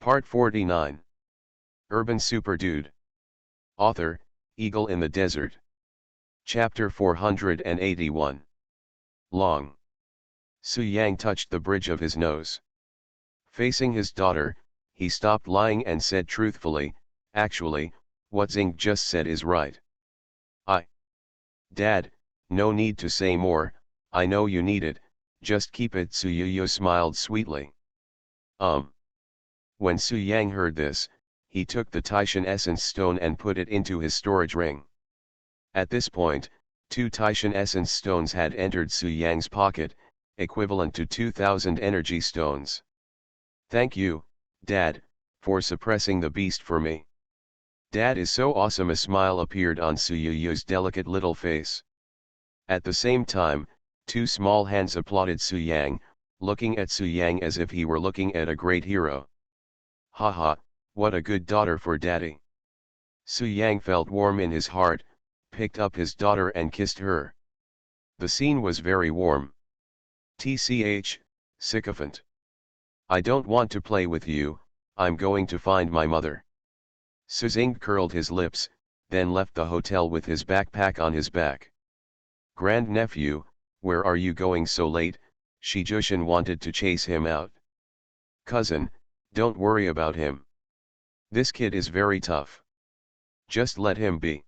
Part 49. Urban Super Dude. Author, Eagle in the Desert. Chapter 481. Long. Su Yang touched the bridge of his nose. Facing his daughter, he stopped lying and said truthfully, "Actually, what Zing just said is right. Dad, no need to say more, I know you need it, just keep it." Su Yuyo smiled sweetly. When Su Yang heard this, he took the Taishan essence stone and put it into his storage ring. At this point, 2 Taishan essence stones had entered Su Yang's pocket, equivalent to 2,000 energy stones. "Thank you, Dad, for suppressing the beast for me. Dad is so awesome." A smile appeared on Su Yuyo's delicate little face. At the same time, 2 small hands applauded Su Yang, looking at Su Yang as if he were looking at a great hero. "Haha, what a good daughter for Daddy." Su Yang felt warm in his heart, picked up his daughter and kissed her. The scene was very warm. "Tch, sycophant. I don't want to play with you, I'm going to find my mother." Su Zing curled his lips, then left the hotel with his backpack on his back. "Grandnephew, where are you going so late?" Shi Jushin wanted to chase him out. "Cousin, don't worry about him. This kid is very tough. Just let him be."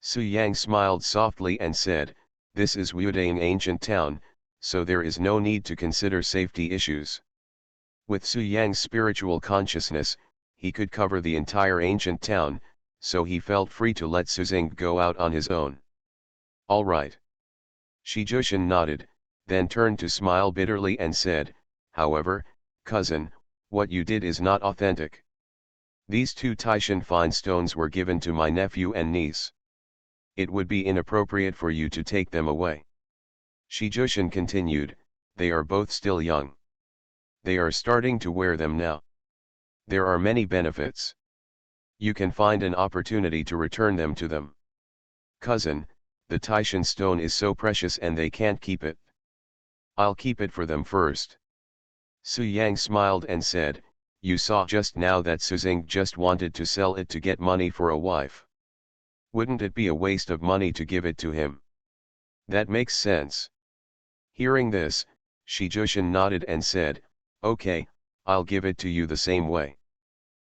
Su Yang smiled softly and said, "This is Wudang ancient town, so there is no need to consider safety issues." With Su Yang's spiritual consciousness, he could cover the entire ancient town, so he felt free to let Su Zing go out on his own. "All right." Shi Jushin nodded, then turned to smile bitterly and said, "However, cousin, what you did is not authentic. These 2 Taishan fine stones were given to my nephew and niece. It would be inappropriate for you to take them away." Shi Jushin continued, "They are both still young. They are starting to wear them now. There are many benefits. You can find an opportunity to return them to them. Cousin, the Taishan stone is so precious and they can't keep it. I'll keep it for them first." Su Yang smiled and said, "You saw just now that Su Zing just wanted to sell it to get money for a wife. Wouldn't it be a waste of money to give it to him? That makes sense." Hearing this, Shi Jushin nodded and said, "Okay, I'll give it to you the same way.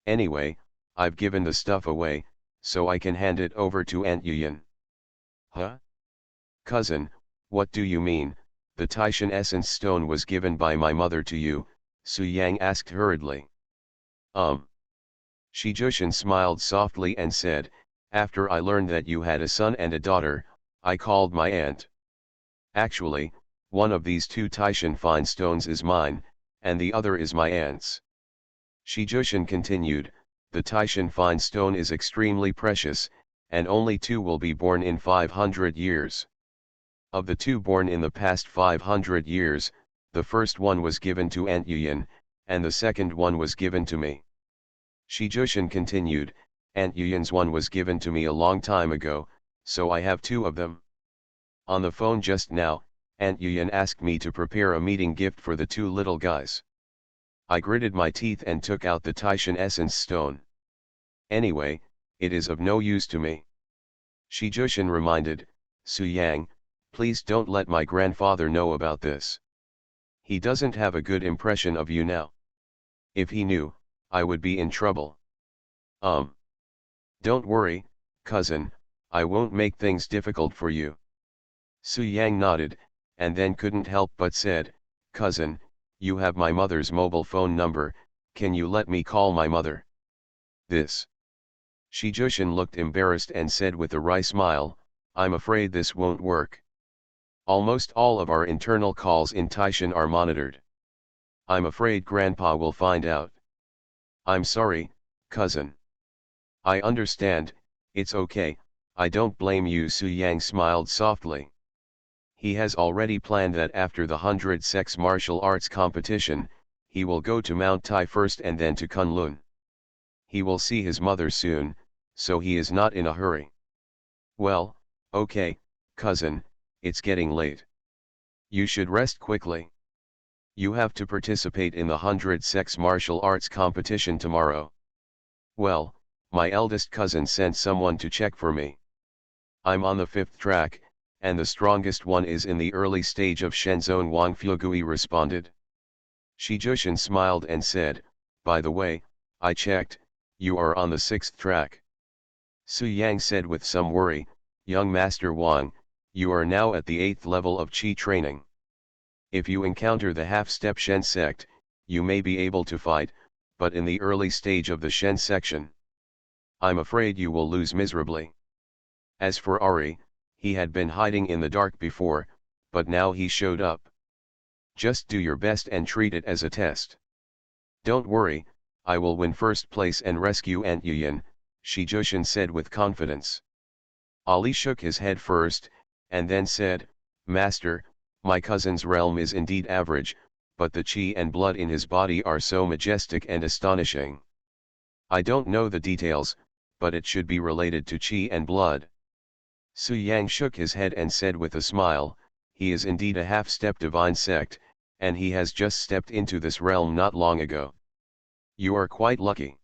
Anyway, I've given the stuff away, so I can hand it over to Aunt Yuyan." "Huh? Cousin, what do you mean? The Taishan essence stone was given by my mother to you," Su Yang asked hurriedly. Shi Jushin smiled softly and said, "After I learned that you had a son and a daughter, I called my aunt. Actually, one of these 2 Taishan fine stones is mine, and the other is my aunt's." Shi Jushin continued, "The Taishan fine stone is extremely precious, and only 2 will be born in 500 years. Of the 2 born in the past 500 years, the first one was given to Aunt Yuyan, and the second one was given to me." Shi Jushin continued, "Aunt Yuyan's one was given to me a long time ago, so I have 2 of them. On the phone just now, Aunt Yuyan asked me to prepare a meeting gift for the 2 little guys. I gritted my teeth and took out the Taishan essence stone. Anyway, it is of no use to me." Shi Jushin reminded, "Su Yang, please don't let my grandfather know about this. He doesn't have a good impression of you now. If he knew, I would be in trouble." "Don't worry, cousin, I won't make things difficult for you." Su Yang nodded, and then couldn't help but said, "Cousin, you have my mother's mobile phone number, can you let me call my mother?" "This." Shi Jushin looked embarrassed and said with a wry smile, "I'm afraid this won't work. Almost all of our internal calls in Taishan are monitored. I'm afraid Grandpa will find out." "I'm sorry, cousin." "I understand, it's okay, I don't blame you." Su Yang smiled softly. He has already planned that after the 100 sex martial arts competition, he will go to Mount Tai first and then to Kunlun. He will see his mother soon, so he is not in a hurry. "Well, okay, cousin, it's getting late. You should rest quickly. You have to participate in the 100 sex martial arts competition tomorrow. Well, my eldest cousin sent someone to check for me. I'm on the 5th track, and the strongest one is in the early stage of Shenzone. Wang Fuegui responded. Shi Jushin smiled and said, by the way, I checked, you are on the 6th track. Su Yang said with some worry, young Master Wang, you are now at the 8th level of Qi training. If you encounter the half-step Shen sect, you may be able to fight, but in the early stage of the Shen section, I'm afraid you will lose miserably. As for Ari, he had been hiding in the dark before, but now he showed up. Just do your best and treat it as a test. Don't worry, I will win first place and rescue Aunt Yuyan, Shi Jushin said with confidence. Ali shook his head first, and then said, Master, my cousin's realm is indeed average, but the qi and blood in his body are so majestic and astonishing. I don't know the details, but it should be related to qi and blood. Su Yang shook his head and said with a smile, he is indeed a half-step divine sect, and he has just stepped into this realm not long ago. You are quite lucky.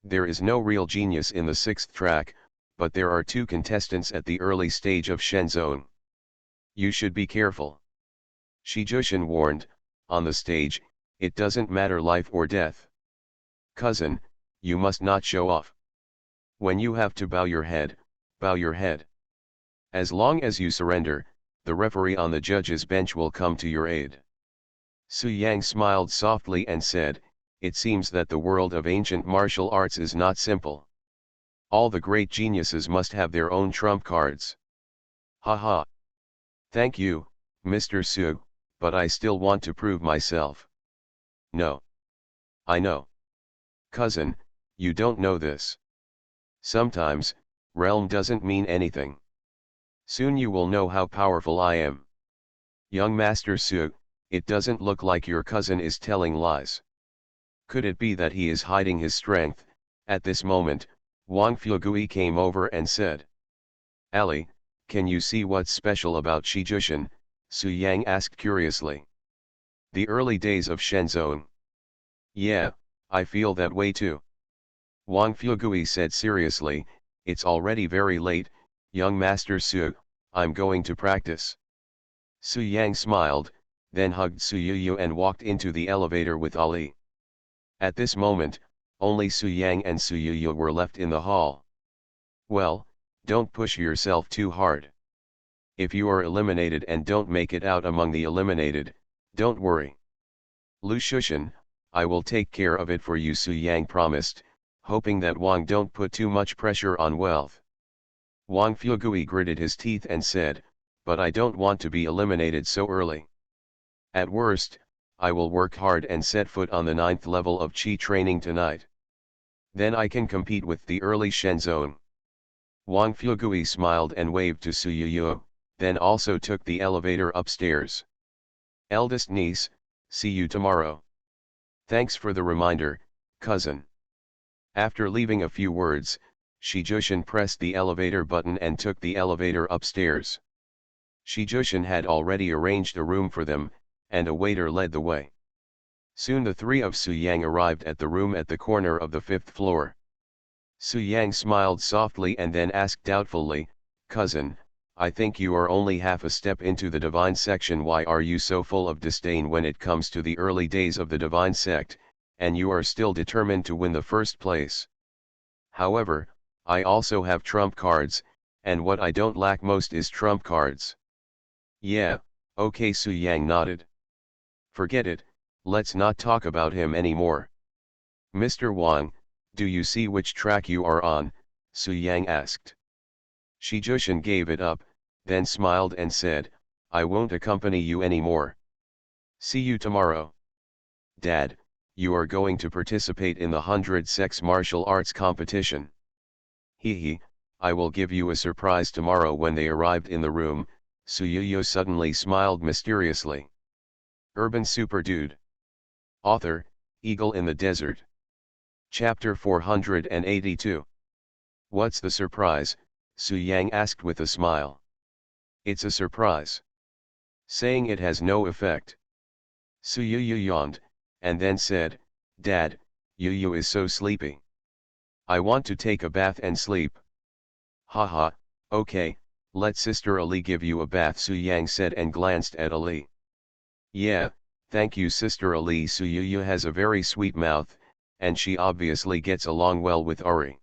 There is no real genius in the 6th track, but there are 2 contestants at the early stage of Shenzone. You should be careful. Shi Jushin warned, on the stage, it doesn't matter life or death. Cousin, you must not show off. When you have to bow your head, bow your head. As long as you surrender, the referee on the judge's bench will come to your aid. Su Yang smiled softly and said, it seems that the world of ancient martial arts is not simple. All the great geniuses must have their own trump cards. Ha ha. Thank you, Mr. Su, but I still want to prove myself. No. I know. Cousin, you don't know this. Sometimes, realm doesn't mean anything. Soon you will know how powerful I am. Young Master Su, it doesn't look like your cousin is telling lies. Could it be that he is hiding his strength? At this moment, Wang Fuegui came over and said. Ali, can you see what's special about Shi Jushin? Su Yang asked curiously. The early days of Shenzone. Yeah, I feel that way too. Wang Fuegui said seriously, it's already very late, young Master Su, I'm going to practice. Su Yang smiled, then hugged Su Yuyu and walked into the elevator with Ali. At this moment, only Su Yang and Su Yuyu were left in the hall. Well, don't push yourself too hard. If you are eliminated and don't make it out among the eliminated, don't worry. Lu Shushan, I will take care of it for you, Su Yang promised, hoping that Wang don't put too much pressure on wealth. Wang Fuegui gritted his teeth and said, but I don't want to be eliminated so early. At worst, I will work hard and set foot on the 9th level of Qi training tonight. Then I can compete with the early Shenzone. Wang Fuegui smiled and waved to Su Yuyu, then also took the elevator upstairs. Eldest niece, see you tomorrow. Thanks for the reminder, cousin. After leaving a few words, Shi Jushin pressed the elevator button and took the elevator upstairs. Shi Jushin had already arranged a room for them, and a waiter led the way. Soon the 3 of Su Yang arrived at the room at the corner of the 5th floor. Su Yang smiled softly and then asked doubtfully, cousin, I think you are only half a step into the divine section. Why are you so full of disdain when it comes to the early days of the divine sect, and you are still determined to win the first place? However, I also have trump cards, and what I don't lack most is trump cards. Yeah, okay, Su Yang nodded. Forget it, let's not talk about him anymore. Mr. Wang, do you see which track you are on? Su Yang asked. Shi Jushin gave it up, then smiled and said, I won't accompany you anymore. See you tomorrow. Dad, you are going to participate in the 100 sex martial arts competition. Hee, I will give you a surprise tomorrow. When they arrived in the room, Su Yuyu suddenly smiled mysteriously. Urban Super Dude. Author, Eagle in the Desert. Chapter 482. What's the surprise? Su Yang asked with a smile. It's a surprise. Saying it has no effect. Su Yu yawned, and then said, "Dad, Yu is so sleepy. I want to take a bath and sleep." "Haha, okay, let Sister Ali give you a bath," Su Yang said and glanced at Ali. "Yeah, thank you Sister Ali." Su Yu has a very sweet mouth, and she obviously gets along well with Ari.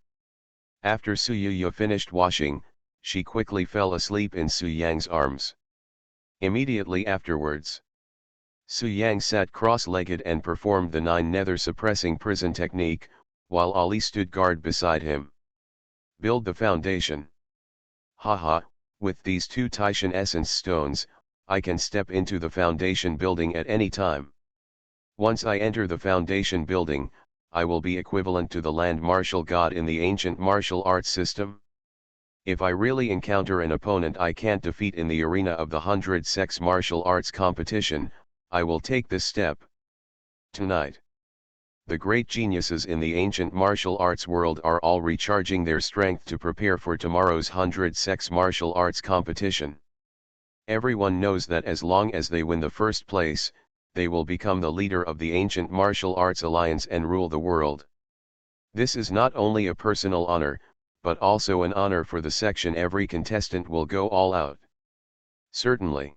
After Su Yu finished washing, she quickly fell asleep in Su Yang's arms. Immediately afterwards, Su Yang sat cross-legged and performed the 9 nether suppressing prison technique, while Ali stood guard beside him. Build the foundation. Haha, with these 2 Taishan essence stones, I can step into the foundation building at any time. Once I enter the foundation building, I will be equivalent to the land martial god in the ancient martial arts system. If I really encounter an opponent I can't defeat in the arena of the 100 sex martial arts competition, I will take this step. Tonight, the great geniuses in the ancient martial arts world are all recharging their strength to prepare for tomorrow's 100 sex martial arts competition. Everyone knows that as long as they win the first place, they will become the leader of the ancient martial arts alliance and rule the world. This is not only a personal honor, but also an honor for the section. Every contestant will go all out. Certainly.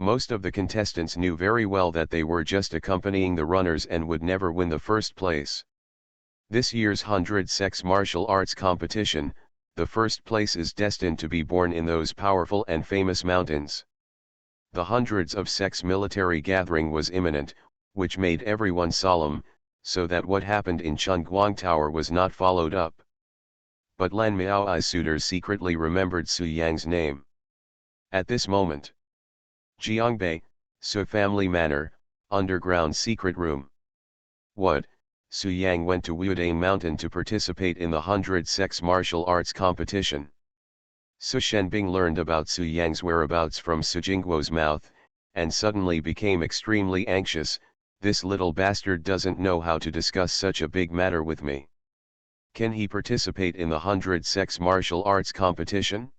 Most of the contestants knew very well that they were just accompanying the runners and would never win the first place. This year's 100 sex martial arts competition, the first place is destined to be born in those powerful and famous mountains. The hundreds of sex military gathering was imminent, which made everyone solemn, so that what happened in Chunguang Tower was not followed up. But Lan Miaoi's suitors secretly remembered Su Yang's name. At this moment, Jiangbei, Su Family Manor, underground secret room. What? Su Yang went to Wudang Mountain to participate in the 100 sex martial arts competition. Su Shenbing learned about Su Yang's whereabouts from Su Jingguo's mouth, and suddenly became extremely anxious. This little bastard doesn't know how to discuss such a big matter with me. Can he participate in the 100 sex martial arts competition?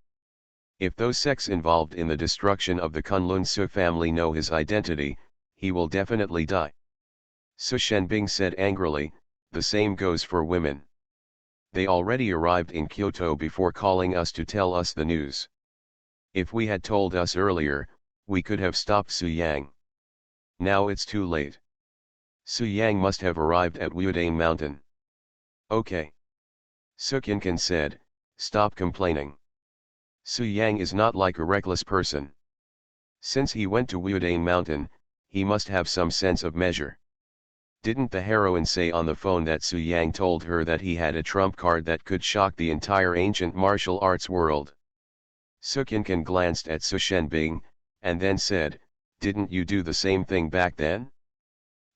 If those sects involved in the destruction of the Kunlun Su family know his identity, he will definitely die. Su Shenbing said angrily, the same goes for women. They already arrived in Kyoto before calling us to tell us the news. If we had told us earlier, we could have stopped Su Yang. Now it's too late. Su Yang must have arrived at Wudang Mountain. Okay. Su Kinkan said, stop complaining. Su Yang is not like a reckless person. Since he went to Wudang Mountain, he must have some sense of measure. Didn't the heroine say on the phone that Su Yang told her that he had a trump card that could shock the entire ancient martial arts world? Su Kinkan glanced at Su Shenbing, and then said, didn't you do the same thing back then?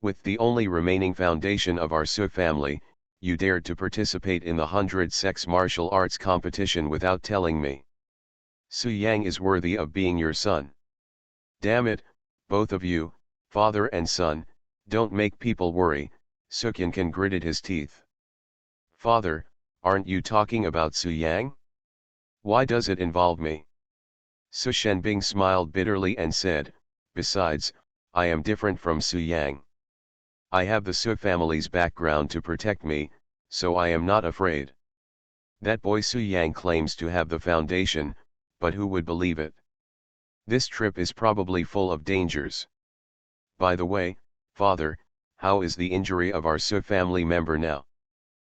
With the only remaining foundation of our Su family, you dared to participate in the 100 sex martial arts competition without telling me. Su Yang is worthy of being your son. Damn it, both of you, father and son, don't make people worry. Su Kinkan gritted his teeth. Father, aren't you talking about Su Yang? Why does it involve me? Su Shenbing smiled bitterly and said, besides, I am different from Su Yang. I have the Su family's background to protect me, so I am not afraid. That boy Su Yang claims to have the foundation, but who would believe it? This trip is probably full of dangers. By the way, father, how is the injury of our Su family member now?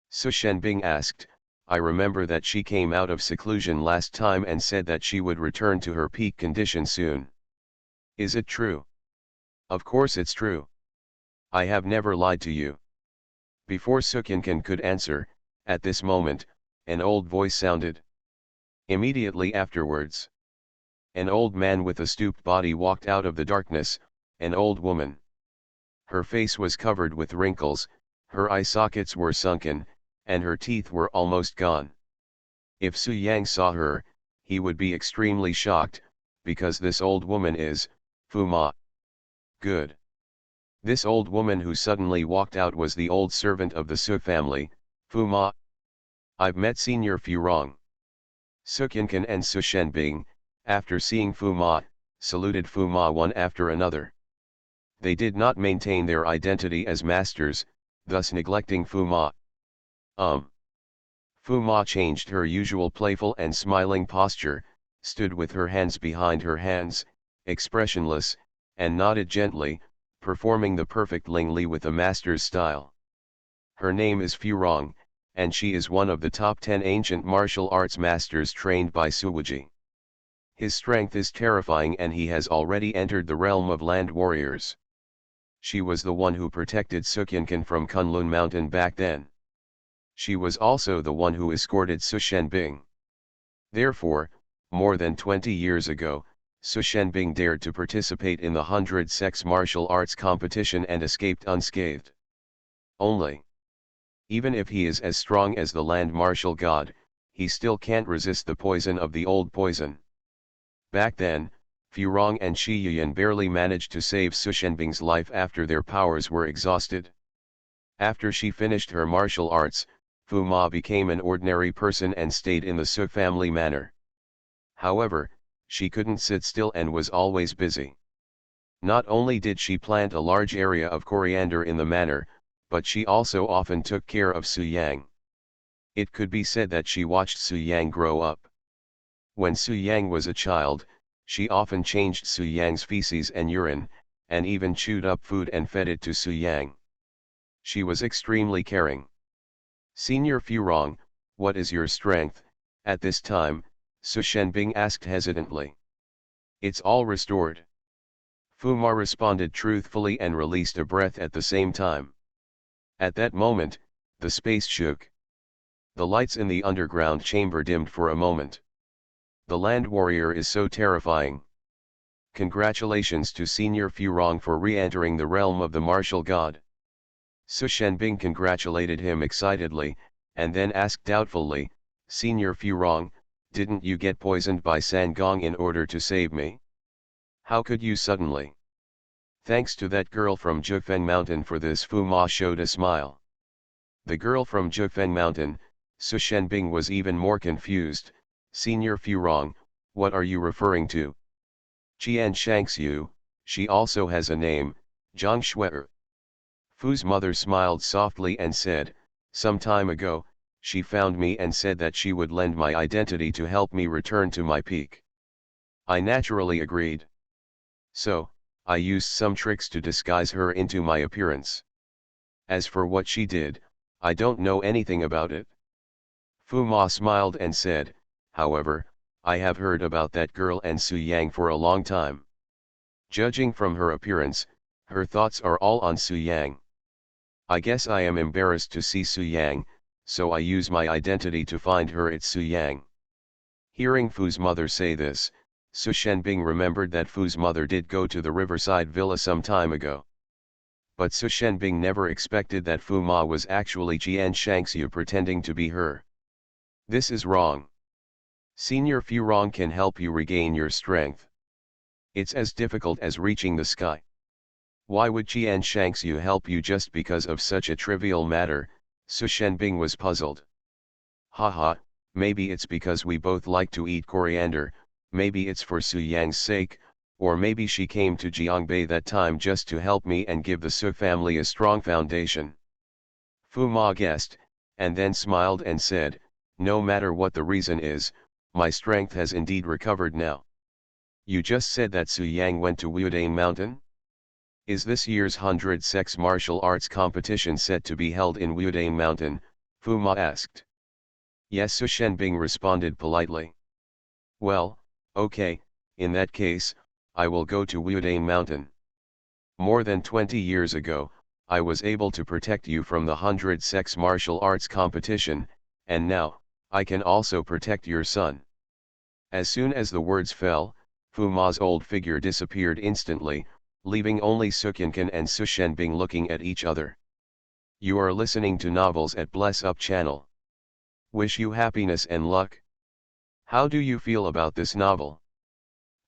Su Shenbing asked. I remember that she came out of seclusion last time and said that she would return to her peak condition soon. Is it true? Of course it's true. I have never lied to you. Before Su Kinkan could answer, at this moment, an old voice sounded. Immediately afterwards, an old man with a stooped body walked out of the darkness, an old woman. Her face was covered with wrinkles, her eye sockets were sunken, and her teeth were almost gone. If Su Yang saw her, he would be extremely shocked, because this old woman is, Fu Ma. Good. This old woman who suddenly walked out was the old servant of the Su family, Fu Ma. I've met Senior Furong. Su Kinkan and Su Shenbing, after seeing Fu Ma, saluted Fu Ma one after another. They did not maintain their identity as masters, thus neglecting Fu Ma. Fu Ma changed her usual playful and smiling posture, stood with her hands behind her hands, expressionless, and nodded gently, performing the perfect Ling Li with a master's style. Her name is Fu Rong, and she is one of the top 10 ancient martial arts masters trained by Suwuji. His strength is terrifying and he has already entered the realm of land warriors. She was the one who protected Sukyankan from Kunlun Mountain back then. She was also the one who escorted Su Shenbing. Therefore, more than 20 years ago, Su Shenbing dared to participate in the 100 sex martial arts competition and escaped unscathed. Only. Even if he is as strong as the land martial god, he still can't resist the poison of the old poison. Back then, Fu Rong and Shi Yuyan barely managed to save Su Shenbing's life after their powers were exhausted. After she finished her martial arts, Fu Ma became an ordinary person and stayed in the Su family manor. However, she couldn't sit still and was always busy. Not only did she plant a large area of coriander in the manor, but she also often took care of Su Yang. It could be said that she watched Su Yang grow up. When Su Yang was a child, she often changed Su Yang's feces and urine, and even chewed up food and fed it to Su Yang. She was extremely caring. Senior Fu Rong, what is your strength? At this time, Su Shenbing asked hesitantly. It's all restored. Fu Ma responded truthfully and released a breath at the same time. At that moment, the space shook. The lights in the underground chamber dimmed for a moment. The land warrior is so terrifying. Congratulations to Senior Fu Rong for re-entering the realm of the martial god. Su Shenbing congratulated him excitedly, and then asked doubtfully, Senior Fu Rong, didn't you get poisoned by Sangong in order to save me? How could you suddenly? Thanks to that girl from Jufeng Mountain for this. Fu Ma showed a smile. The girl from Jufeng Mountain, Su Shenbing was even more confused. Senior Fu Rong, what are you referring to? Qian Shangxiu, she also has a name, Zhang Shuer. Fu's mother smiled softly and said, some time ago, she found me and said that she would lend my identity to help me return to my peak. I naturally agreed. So, I used some tricks to disguise her into my appearance. As for what she did, I don't know anything about it. Fu Ma smiled and said, however, I have heard about that girl and Su Yang for a long time. Judging from her appearance, her thoughts are all on Su Yang. I guess I am embarrassed to see Su Yang, so I use my identity to find her at Su Yang. Hearing Fu's mother say this, Su Shenbing remembered that Fu's mother did go to the riverside villa some time ago. But Su Shenbing never expected that Fu Ma was actually Jian Shangxiu pretending to be her. This is wrong. Senior Fu Rong can help you regain your strength. It's as difficult as reaching the sky. Why would Jian Shangxiu help you just because of such a trivial matter? Su Shenbing was puzzled. Haha, maybe it's because we both like to eat coriander, maybe it's for Su Yang's sake, or maybe she came to Jiangbei that time just to help me and give the Su family a strong foundation. Fu Ma guessed, and then smiled and said, no matter what the reason is, my strength has indeed recovered now. You just said that Su Yang went to Wudane Mountain? Is this year's 100 sex martial arts competition set to be held in Wudane Mountain? Fu Ma asked. Yes, Su Shenbing responded politely. Well, okay, in that case, I will go to Wudane Mountain. More than 20 years ago, I was able to protect you from the 100 sex martial arts competition, and now, I can also protect your son. As soon as the words fell, Fu Ma's old figure disappeared instantly, leaving only Sukyankan and Su Shenbing looking at each other. You are listening to Novels at Bless Up channel. Wish you happiness and luck. How do you feel about this novel?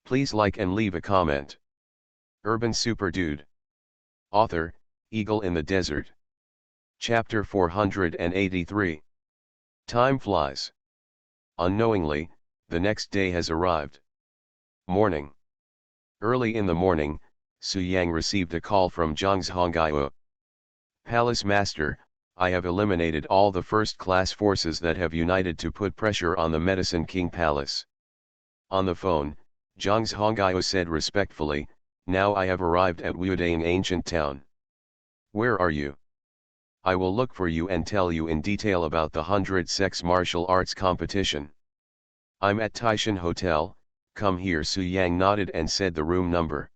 Please like and leave a comment. Urban Super Dude. Author, Eagle in the Desert. Chapter 483. Time flies. Unknowingly, the next day has arrived. Morning. Early in the morning, Su Yang received a call from Zhang's Hongyao. Palace Master, I have eliminated all the first-class forces that have united to put pressure on the Medicine King Palace. On the phone, Zhang's Hongyao said respectfully, now I have arrived at Wudaing ancient town. Where are you? I will look for you and tell you in detail about the 100 sex martial arts competition. I'm at Taishan Hotel, come here. Su Yang nodded and said the room number.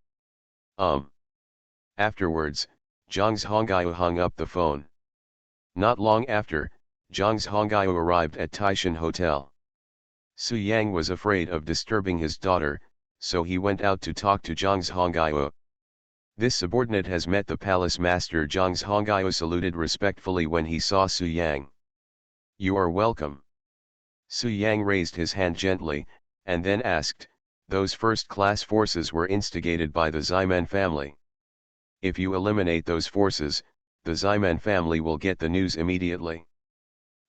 Afterwards, Zhang's Hongyao hung up the phone. Not long after, Zhang's Hongyao arrived at Taishan Hotel. Su Yang was afraid of disturbing his daughter, so he went out to talk to Zhang's Hongyao. This subordinate has met the palace master. Zhang's Hongyao saluted respectfully when he saw Su Yang. You are welcome. Su Yang raised his hand gently, and then asked, those first-class forces were instigated by the Ximen family. If you eliminate those forces, the Ximen family will get the news immediately.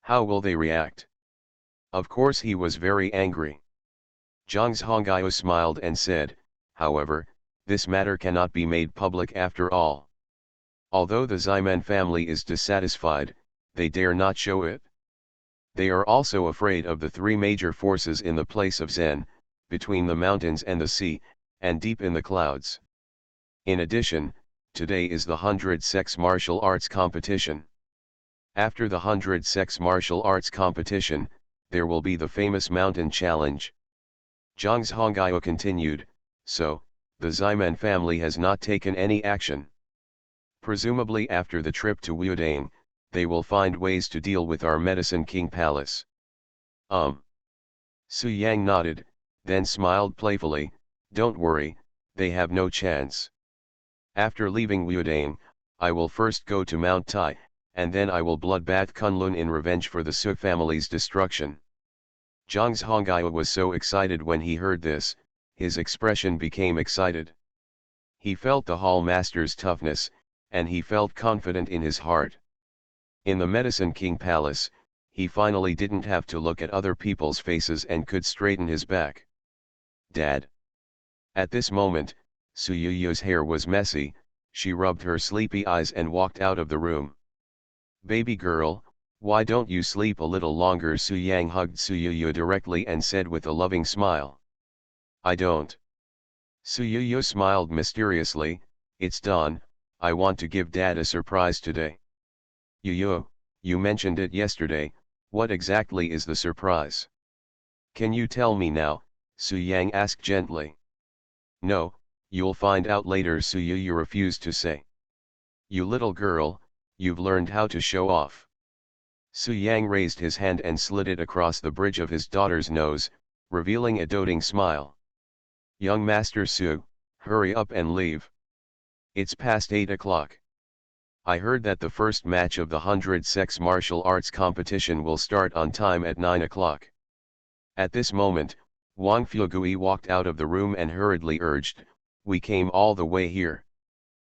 How will they react? Of course he was very angry. Zhang's Hongyao smiled and said, however, this matter cannot be made public after all. Although the Ximen family is dissatisfied, they dare not show it. They are also afraid of the three major forces in the place of Zen, between the mountains and the sea, and deep in the clouds. In addition, today is the 100 sex martial arts competition. After the 100 sex martial arts competition, there will be the famous mountain challenge. Zhang's Hongyao continued, so, the Ximen family has not taken any action. Presumably after the trip to Wudaing, they will find ways to deal with our Medicine King Palace. Su Yang nodded, then smiled playfully, don't worry, they have no chance. After leaving Wudaing, I will first go to Mount Tai, and then I will bloodbath Kunlun in revenge for the Su family's destruction. Zhang's Hongyao was so excited when he heard this, his expression became excited. He felt the hall master's toughness, and he felt confident in his heart. In the Medicine King Palace, he finally didn't have to look at other people's faces and could straighten his back. Dad. At this moment, Su Yu's hair was messy, she rubbed her sleepy eyes and walked out of the room. Baby girl, why don't you sleep a little longer? Su Yang hugged Su Yu directly and said with a loving smile. I don't. Su Yu smiled mysteriously, it's dawn, I want to give Dad a surprise today. Yu, you mentioned it yesterday, what exactly is the surprise? Can you tell me now? Su Yang asked gently. No, you'll find out later. Su Yu refused to say. You little girl, you've learned how to show off. Su Yang raised his hand and slid it across the bridge of his daughter's nose, revealing a doting smile. Young Master Su, hurry up and leave. It's past 8 o'clock. I heard that the first match of the 100 sex martial arts competition will start on time at 9 o'clock. At this moment, Wang Fuegui walked out of the room and hurriedly urged, we came all the way here.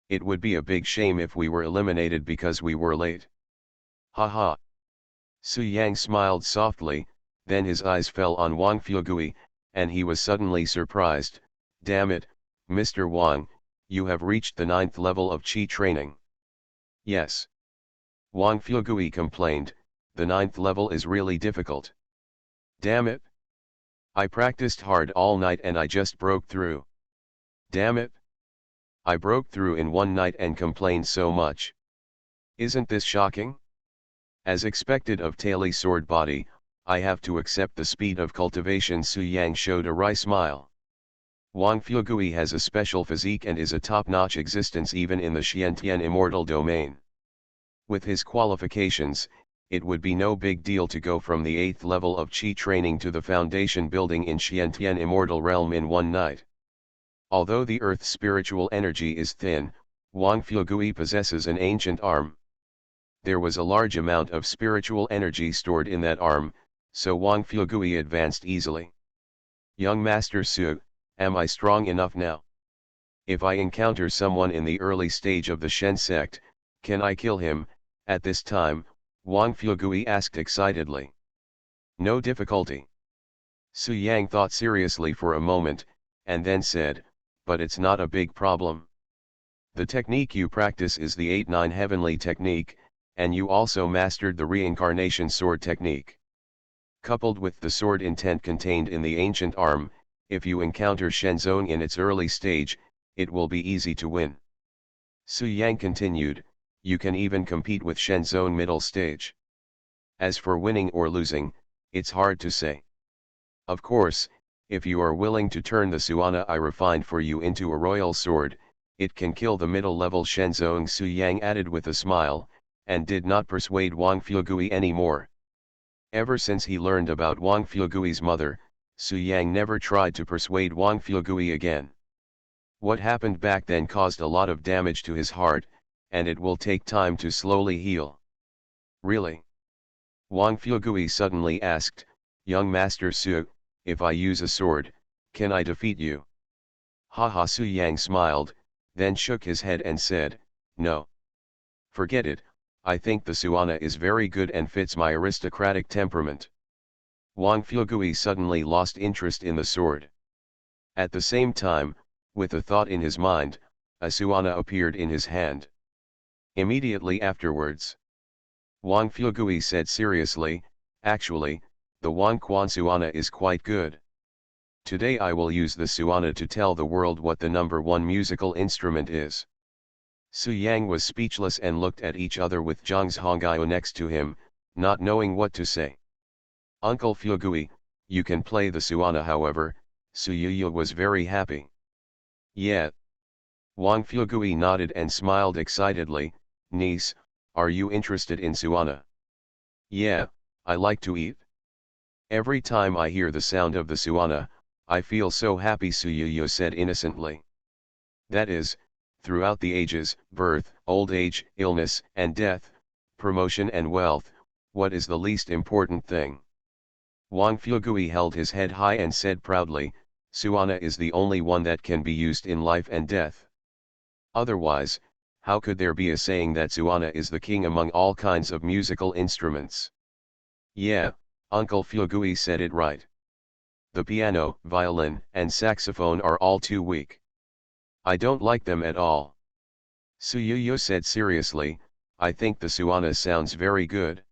It would be a big shame if we were eliminated because we were late. Ha ha. Su Yang smiled softly, then his eyes fell on Wang Fuegui, and he was suddenly surprised. Damn it, Mr. Wang, you have reached the 9th level of Qi training. Yes. Wang Fuegui complained, the 9th level is really difficult. Damn it. I practiced hard all night and I just broke through. Damn it. I broke through in one night and complained so much. Isn't this shocking? As expected of Taily Sword Body, I have to accept the speed of cultivation. Su Yang showed a wry smile. Wang Fuegui has a special physique and is a top-notch existence even in the Xiantian immortal domain. With his qualifications, it would be no big deal to go from the 8th level of Qi training to the foundation building in Xiantian immortal realm in one night. Although the Earth's spiritual energy is thin, Wang Fuegui possesses an ancient arm. There was a large amount of spiritual energy stored in that arm, so Wang Fuegui advanced easily. Young Master Su, am I strong enough now? If I encounter someone in the early stage of the Shen sect, can I kill him? At this time, Wang Fuegui asked excitedly. No difficulty. Su Yang thought seriously for a moment, and then said, but it's not a big problem. The technique you practice is the 8-9 heavenly technique, and you also mastered the reincarnation sword technique. Coupled with the sword intent contained in the ancient arm, if you encounter Shenzong in its early stage, it will be easy to win. Su Yang continued, you can even compete with Shenzong middle stage. As for winning or losing, it's hard to say. Of course, if you are willing to turn the Suana I refined for you into a royal sword, it can kill the middle level Shenzong, Su Yang added with a smile, and did not persuade Wang Fuegui anymore. Ever since he learned about Wang Fuegui's mother, Su Yang never tried to persuade Wang Fuegui again. What happened back then caused a lot of damage to his heart, and it will take time to slowly heal. Really? Wang Fuegui suddenly asked, young Master Su, if I use a sword, can I defeat you? Haha, Su Yang smiled, then shook his head and said, no. Forget it, I think the Suana is very good and fits my aristocratic temperament. Wang Fuegui suddenly lost interest in the sword. At the same time, with a thought in his mind, a Suana appeared in his hand. Immediately afterwards, Wang Fuegui said seriously, actually, the Wang Quan Suana is quite good. Today I will use the Suana to tell the world what the number one musical instrument is. Su Yang was speechless and looked at each other with Zhang Hongyo next to him, not knowing what to say. Uncle Fuegui, you can play the Suana. However, Su Yuyu was very happy. Yeah. Wang Fuegui nodded and smiled excitedly, niece, are you interested in Suana? Yeah, I like to eat. Every time I hear the sound of the Suana, I feel so happy, Su Yuyu said innocently. That is, throughout the ages, birth, old age, illness and death, promotion and wealth, what is the least important thing? Wang Fuegui held his head high and said proudly, Suana is the only one that can be used in life and death. Otherwise, how could there be a saying that Suana is the king among all kinds of musical instruments? Yeah, Uncle Fuegui said it right. The piano, violin, and saxophone are all too weak. I don't like them at all. Su Yuyu said seriously, I think the Suana sounds very good.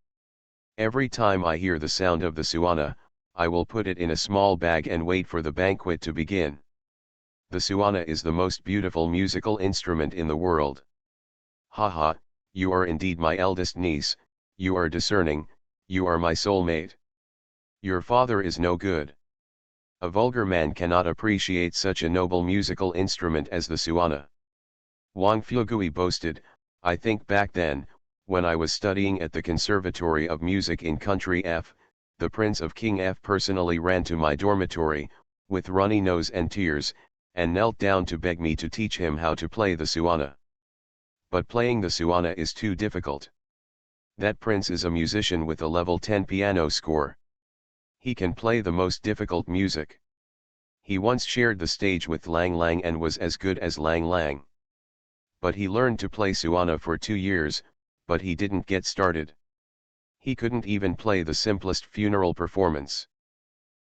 Every time I hear the sound of the Suana, I will put it in a small bag and wait for the banquet to begin. The Suana is the most beautiful musical instrument in the world. Haha, you are indeed my eldest niece, you are discerning, you are my soulmate. Your father is no good. A vulgar man cannot appreciate such a noble musical instrument as the Suana. Wang Fuegui boasted, I think back then, when I was studying at the Conservatory of Music in Country F, the Prince of King F personally ran to my dormitory, with runny nose and tears, and knelt down to beg me to teach him how to play the Suana. But playing the Suana is too difficult. That prince is a musician with a level 10 piano score. He can play the most difficult music. He once shared the stage with Lang Lang and was as good as Lang Lang. But he learned to play Suana for 2 years, but he didn't get started. He couldn't even play the simplest funeral performance.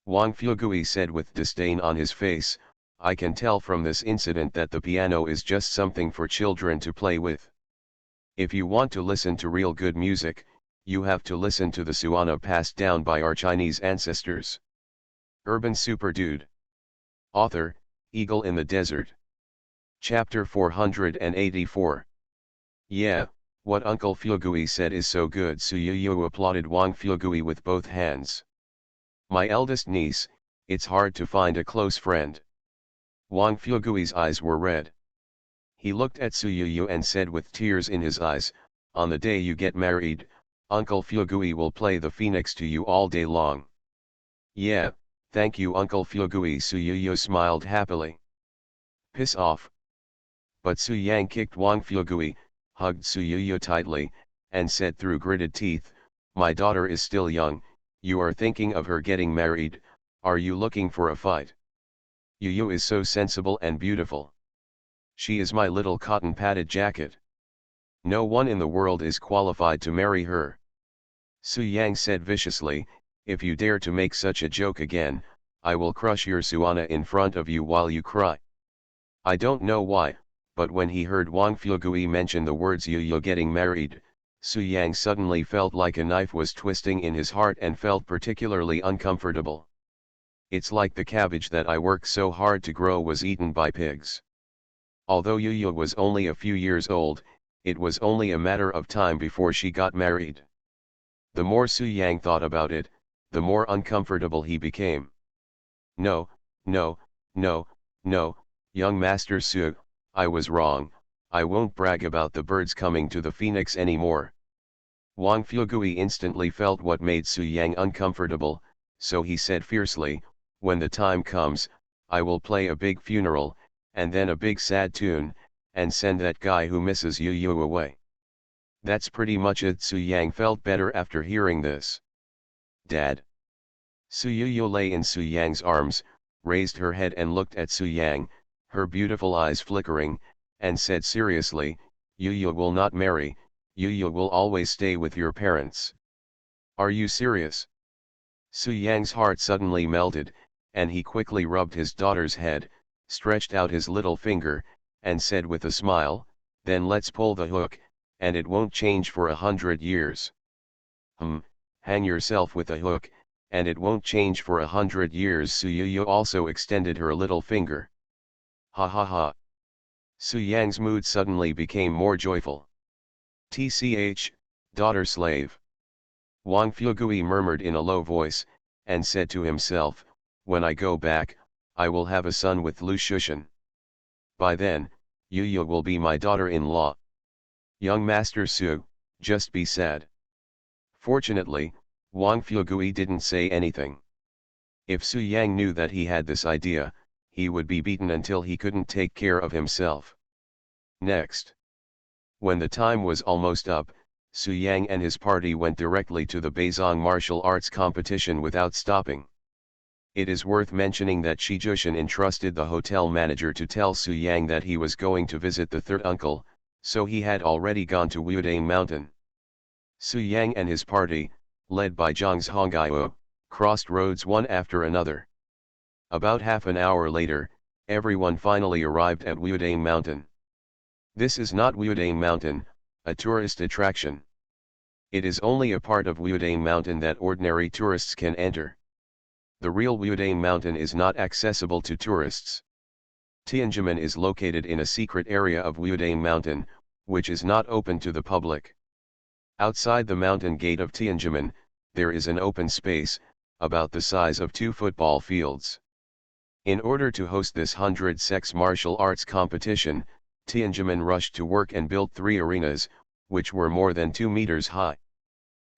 Wang Fuegui said with disdain on his face, I can tell from this incident that the piano is just something for children to play with. If you want to listen to real good music, you have to listen to the Suana passed down by our Chinese ancestors. Urban Super Dude. Author, Eagle in the Desert. Chapter 484. Yeah, what Uncle Fuegui said is so good. Su Yuyu applauded Wang Fuegui with both hands. My eldest niece, it's hard to find a close friend. Wang Fuegui's eyes were red. He looked at Su Yuyu and said with tears in his eyes, on the day you get married, Uncle Fuegui will play the phoenix to you all day long. Yeah, thank you Uncle Fuegui. Su Yuyu smiled happily. Piss off. But Su Yang kicked Wang Fuegui, hugged Su Yuyu tightly, and said through gritted teeth, my daughter is still young, you are thinking of her getting married, are you looking for a fight? Yuyu is so sensible and beautiful. She is my little cotton padded jacket. No one in the world is qualified to marry her. Su Yang said viciously, if you dare to make such a joke again, I will crush your Suana in front of you while you cry. I don't know why, but when he heard Wang Fuegui mention the words Yu getting married, Su Yang suddenly felt like a knife was twisting in his heart and felt particularly uncomfortable. It's like the cabbage that I worked so hard to grow was eaten by pigs. Although Yu was only a few years old, it was only a matter of time before she got married. The more Su Yang thought about it, the more uncomfortable he became. No, no, no, no, young Master Su, I was wrong, I won't brag about the birds coming to the phoenix anymore. Wang Fuegui instantly felt what made Su Yang uncomfortable, so he said fiercely, when the time comes, I will play a big funeral, and then a big sad tune, and send that guy who misses Yu away. That's pretty much it. Su Yang felt better after hearing this. Dad. Su Yu lay in Su Yang's arms, raised her head and looked at Su Yang, her beautiful eyes flickering, and said seriously, Yu will not marry, Yu will always stay with your parents. Are you serious? Su Yang's heart suddenly melted, and he quickly rubbed his daughter's head, stretched out his little finger, and said with a smile, then let's pull the hook, and it won't change for 100 years. Hang yourself with a hook, and it won't change for 100 years. Su Yu also extended her little finger. Ha ha ha. Su Yang's mood suddenly became more joyful. Tch, daughter slave. Wang Fuegui murmured in a low voice, and said to himself, when I go back, I will have a son with Lu Shushan. By then, Yu will be my daughter-in-law. Young Master Su, just be sad. Fortunately, Wang Fuegui didn't say anything. If Su Yang knew that he had this idea, he would be beaten until he couldn't take care of himself. Next. When the time was almost up, Su Yang and his party went directly to the Beizong martial arts competition without stopping. It is worth mentioning that Shi Jushin entrusted the hotel manager to tell Su Yang that he was going to visit the third uncle, so he had already gone to Wudang Mountain. Su Yang and his party, led by Zhang's Hongaiu, crossed roads one after another. About half an hour later, everyone finally arrived at Wudang Mountain. This is not Wudang Mountain, a tourist attraction. It is only a part of Wudang Mountain that ordinary tourists can enter. The real Wudang Mountain is not accessible to tourists. Tianjimen is located in a secret area of Wudang Mountain, which is not open to the public. Outside the mountain gate of Tianjimen, there is an open space, about the size of 2 football fields. In order to host this 100-sex martial arts competition, Tianjimen rushed to work and built 3 arenas, which were more than 2 meters high.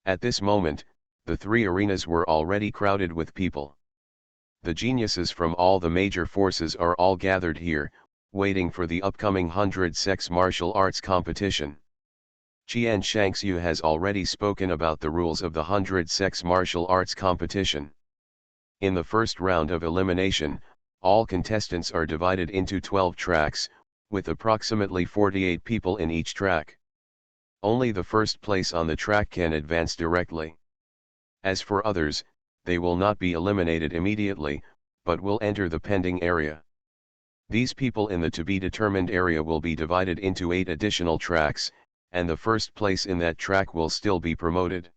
At this moment, the 3 arenas were already crowded with people. The geniuses from all the major forces are all gathered here, waiting for the upcoming 100-sex martial arts competition. Qian Shangxiu has already spoken about the rules of the 100-sex martial arts competition. In the first round of elimination, all contestants are divided into 12 tracks, with approximately 48 people in each track. Only the first place on the track can advance directly. As for others, they will not be eliminated immediately, but will enter the pending area. These people in the to-be-determined area will be divided into 8 additional tracks, and the first place in that track will still be promoted.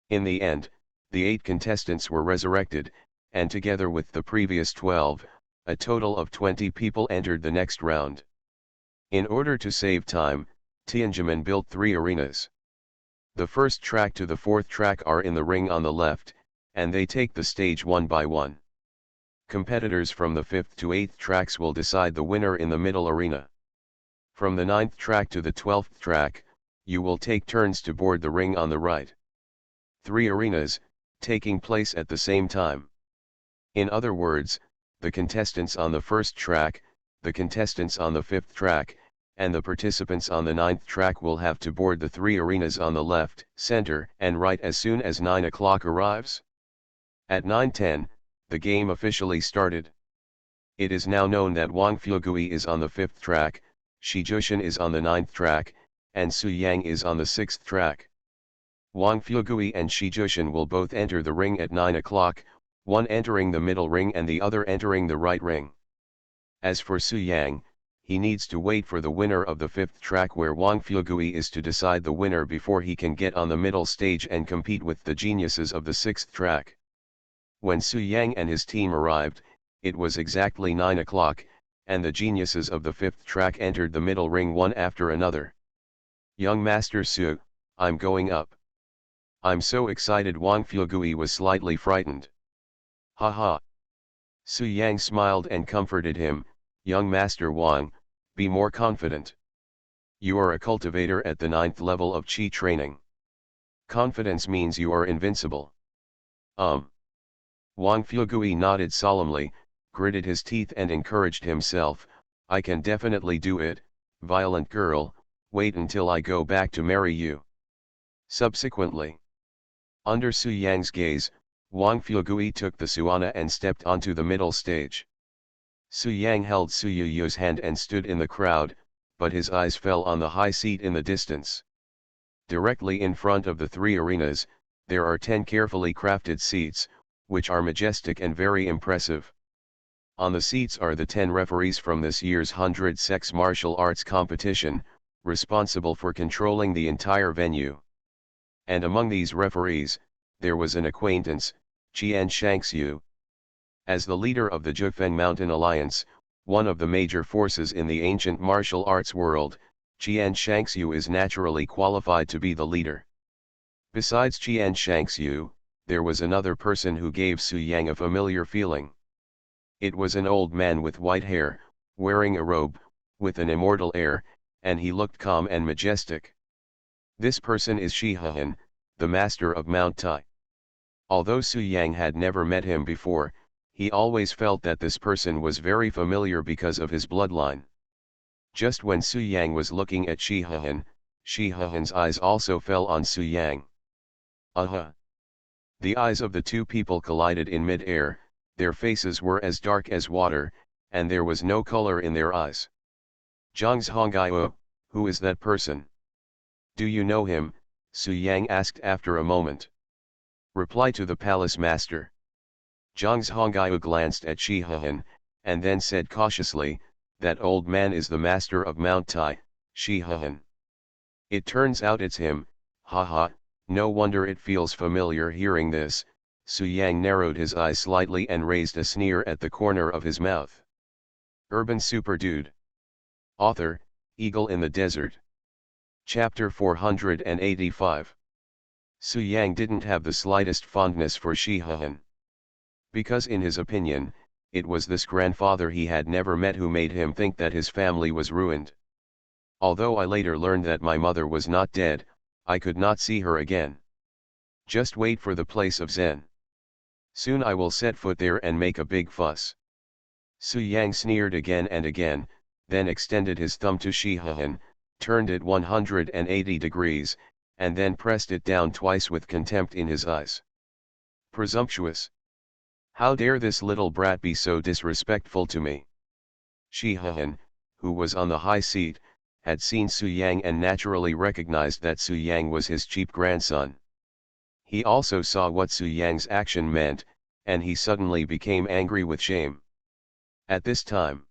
In the end, the 8 contestants were resurrected, and together with the previous 12, a total of 20 people entered the next round. In order to save time, Tianjimen built 3 arenas. The first track to the 4th track are in the ring on the left, and they take the stage one by one. Competitors from the 5th to 8th tracks will decide the winner in the middle arena. From the 9th track to the 12th track, you will take turns to board the ring on the right. 3 arenas, taking place at the same time. In other words, the contestants on the 1st track, the contestants on the 5th track, and the participants on the 9th track will have to board the 3 arenas on the left, center, and right as soon as 9 o'clock arrives. At 9:10, the game officially started. It is now known that Wang Fuegui is on the 5th track, Shi Jushin is on the 9th track, and Su Yang is on the 6th track. Wang Fuegui and Shi Jushin will both enter the ring at 9 o'clock, one entering the middle ring and the other entering the right ring. As for Su Yang, he needs to wait for the winner of the fifth track where Wang Fuegui is to decide the winner before he can get on the middle stage and compete with the geniuses of the sixth track. When Su Yang and his team arrived, it was exactly 9 o'clock, and the geniuses of the fifth track entered the middle ring one after another. "Young Master Su, I'm going up. I'm so excited." Wang Fuegui was slightly frightened. "Ha ha." Su Yang smiled and comforted him. "Young Master Wang, be more confident. You are a cultivator at the 9th level of Qi training. Confidence means you are invincible." Wang Fuegui nodded solemnly, gritted his teeth and encouraged himself, "I can definitely do it, violent girl, wait until I go back to marry you." Subsequently, under Su Yang's gaze, Wang Fuegui took the Suana and stepped onto the middle stage. Su Yang held Su Yuyu's hand and stood in the crowd, but his eyes fell on the high seat in the distance. Directly in front of the three arenas, there are 10 carefully crafted seats, which are majestic and very impressive. On the seats are the 10 referees from this year's 100 Sex Martial Arts competition, responsible for controlling the entire venue. And among these referees, there was an acquaintance, Qian Shangxiu. As the leader of the Zhifeng Mountain Alliance, one of the major forces in the ancient martial arts world, Qian Shangxiu is naturally qualified to be the leader. Besides Qian Shangxiu, there was another person who gave Su Yang a familiar feeling. It was an old man with white hair, wearing a robe, with an immortal air, and he looked calm and majestic. This person is Shi Hehan, the master of Mount Tai. Although Su Yang had never met him before, he always felt that this person was very familiar because of his bloodline. Just when Su Yang was looking at Shi Hehan's eyes also fell on Su Yang. Aha! The eyes of the two people collided in mid-air, their faces were as dark as water, and there was no color in their eyes. "Zhang's Honggaiu, who is that person? Do you know him?" Su Yang asked after a moment. "Reply to the palace master." Zhang's Honggaiu glanced at Shi Hehan, and then said cautiously, "That old man is the master of Mount Tai, Shi Hehan. It turns out it's him, haha, no wonder it feels familiar." Hearing this, Su Yang narrowed his eyes slightly and raised a sneer at the corner of his mouth. Urban Super Dude. Author, Eagle in the Desert. Chapter 485. Su Yang didn't have the slightest fondness for Shi Hehan. Because in his opinion, it was this grandfather he had never met who made him think that his family was ruined. Although I later learned that my mother was not dead, I could not see her again. Just wait for the place of Zen. Soon I will set foot there and make a big fuss. Su Yang sneered again and again, then extended his thumb to Shi Hehan, turned it 180 degrees, and then pressed it down twice with contempt in his eyes. Presumptuous! How dare this little brat be so disrespectful to me? Shi Hehan, who was on the high seat, had seen Su Yang and naturally recognized that Su Yang was his cheap grandson. He also saw what Su Yang's action meant, and he suddenly became angry with shame. At this time,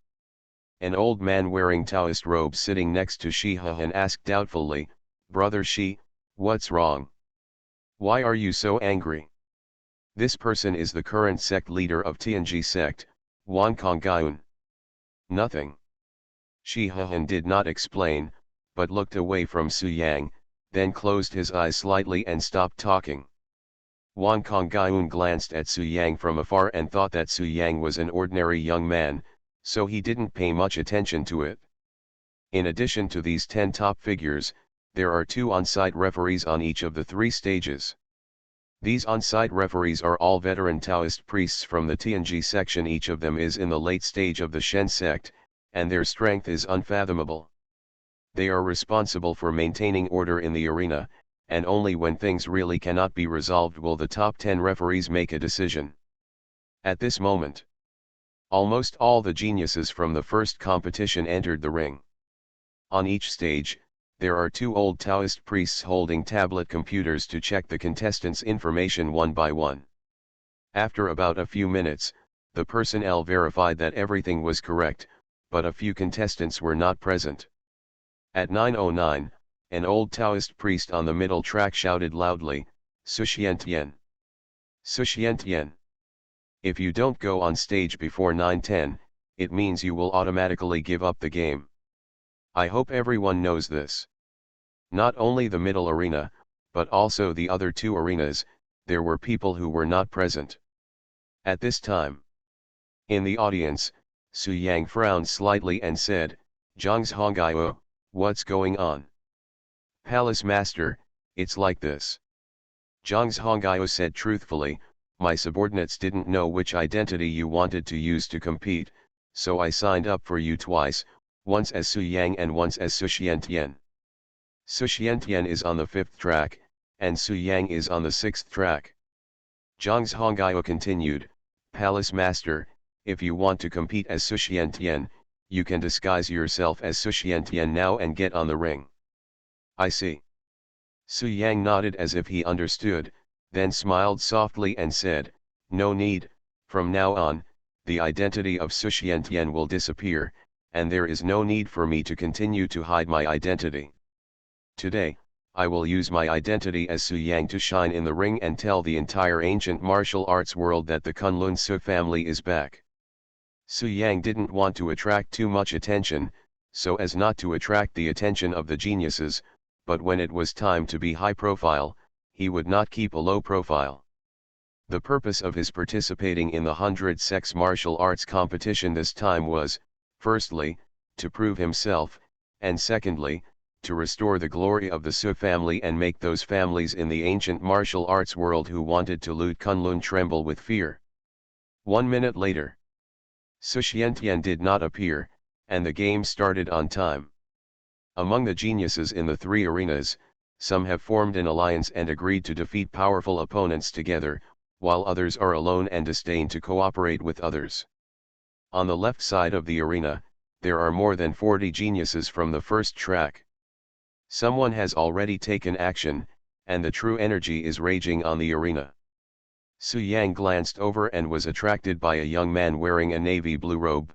an old man wearing Taoist robes sitting next to Shi Hehan asked doubtfully, "Brother Shi, what's wrong? Why are you so angry?" This person is the current sect leader of Tianji sect, Wan Konggyun. Nothing. Shi Hehan did not explain, but looked away from Su Yang, then closed his eyes slightly and stopped talking. Wan Konggyun glanced at Su Yang from afar and thought that Su Yang was an ordinary young man, so he didn't pay much attention to it. In addition to these 10 top figures, there are 2 on-site referees on each of the 3 stages. These on-site referees are all veteran Taoist priests from the Tianji section. Each of them is in the late stage of the Shen sect, and their strength is unfathomable. They are responsible for maintaining order in the arena, and only when things really cannot be resolved will the top 10 referees make a decision. At this moment, almost all the geniuses from the first competition entered the ring. On each stage, there are 2 old Taoist priests holding tablet computers to check the contestants' information one by one. After about a few minutes, the personnel verified that everything was correct, but a few contestants were not present. At 9:09, an old Taoist priest on the middle track shouted loudly, "Suxiantien! Suxiantien! If you don't go on stage before 9:10, it means you will automatically give up the game. I hope everyone knows this." Not only the middle arena, but also the other two arenas, there were people who were not present. At this time, in the audience, Su Yang frowned slightly and said, "Zhang's Hongaiwo, what's going on?" "Palace Master, it's like this." Zhang's Hongaiwo said truthfully, "My subordinates didn't know which identity you wanted to use to compete, so I signed up for you twice, once as Su Yang and once as Su Xiantian. Su Xiantian is on the 5th track, and Su Yang is on the 6th track." Zhang's Hongaiwo continued, "Palace Master, if you want to compete as Su Xiantian, you can disguise yourself as Su Xiantian now and get on the ring." "I see." Su Yang nodded as if he understood, then smiled softly and said, "No need, from now on, the identity of Su Xiantian will disappear, and there is no need for me to continue to hide my identity. Today, I will use my identity as Su Yang to shine in the ring and tell the entire ancient martial arts world that the Kunlun Su family is back." Su Yang didn't want to attract too much attention, so as not to attract the attention of the geniuses, but when it was time to be high profile, he would not keep a low profile. The purpose of his participating in the 100 sex martial arts competition this time was, firstly, to prove himself, and secondly, to restore the glory of the Su family and make those families in the ancient martial arts world who wanted to loot Kunlun tremble with fear. 1 minute later, Su Xiantian did not appear, and the game started on time. Among the geniuses in the three arenas, some have formed an alliance and agreed to defeat powerful opponents together, while others are alone and disdain to cooperate with others. On the left side of the arena, there are more than 40 geniuses from the first track. Someone has already taken action, and the true energy is raging on the arena. Su Yang glanced over and was attracted by a young man wearing a navy blue robe.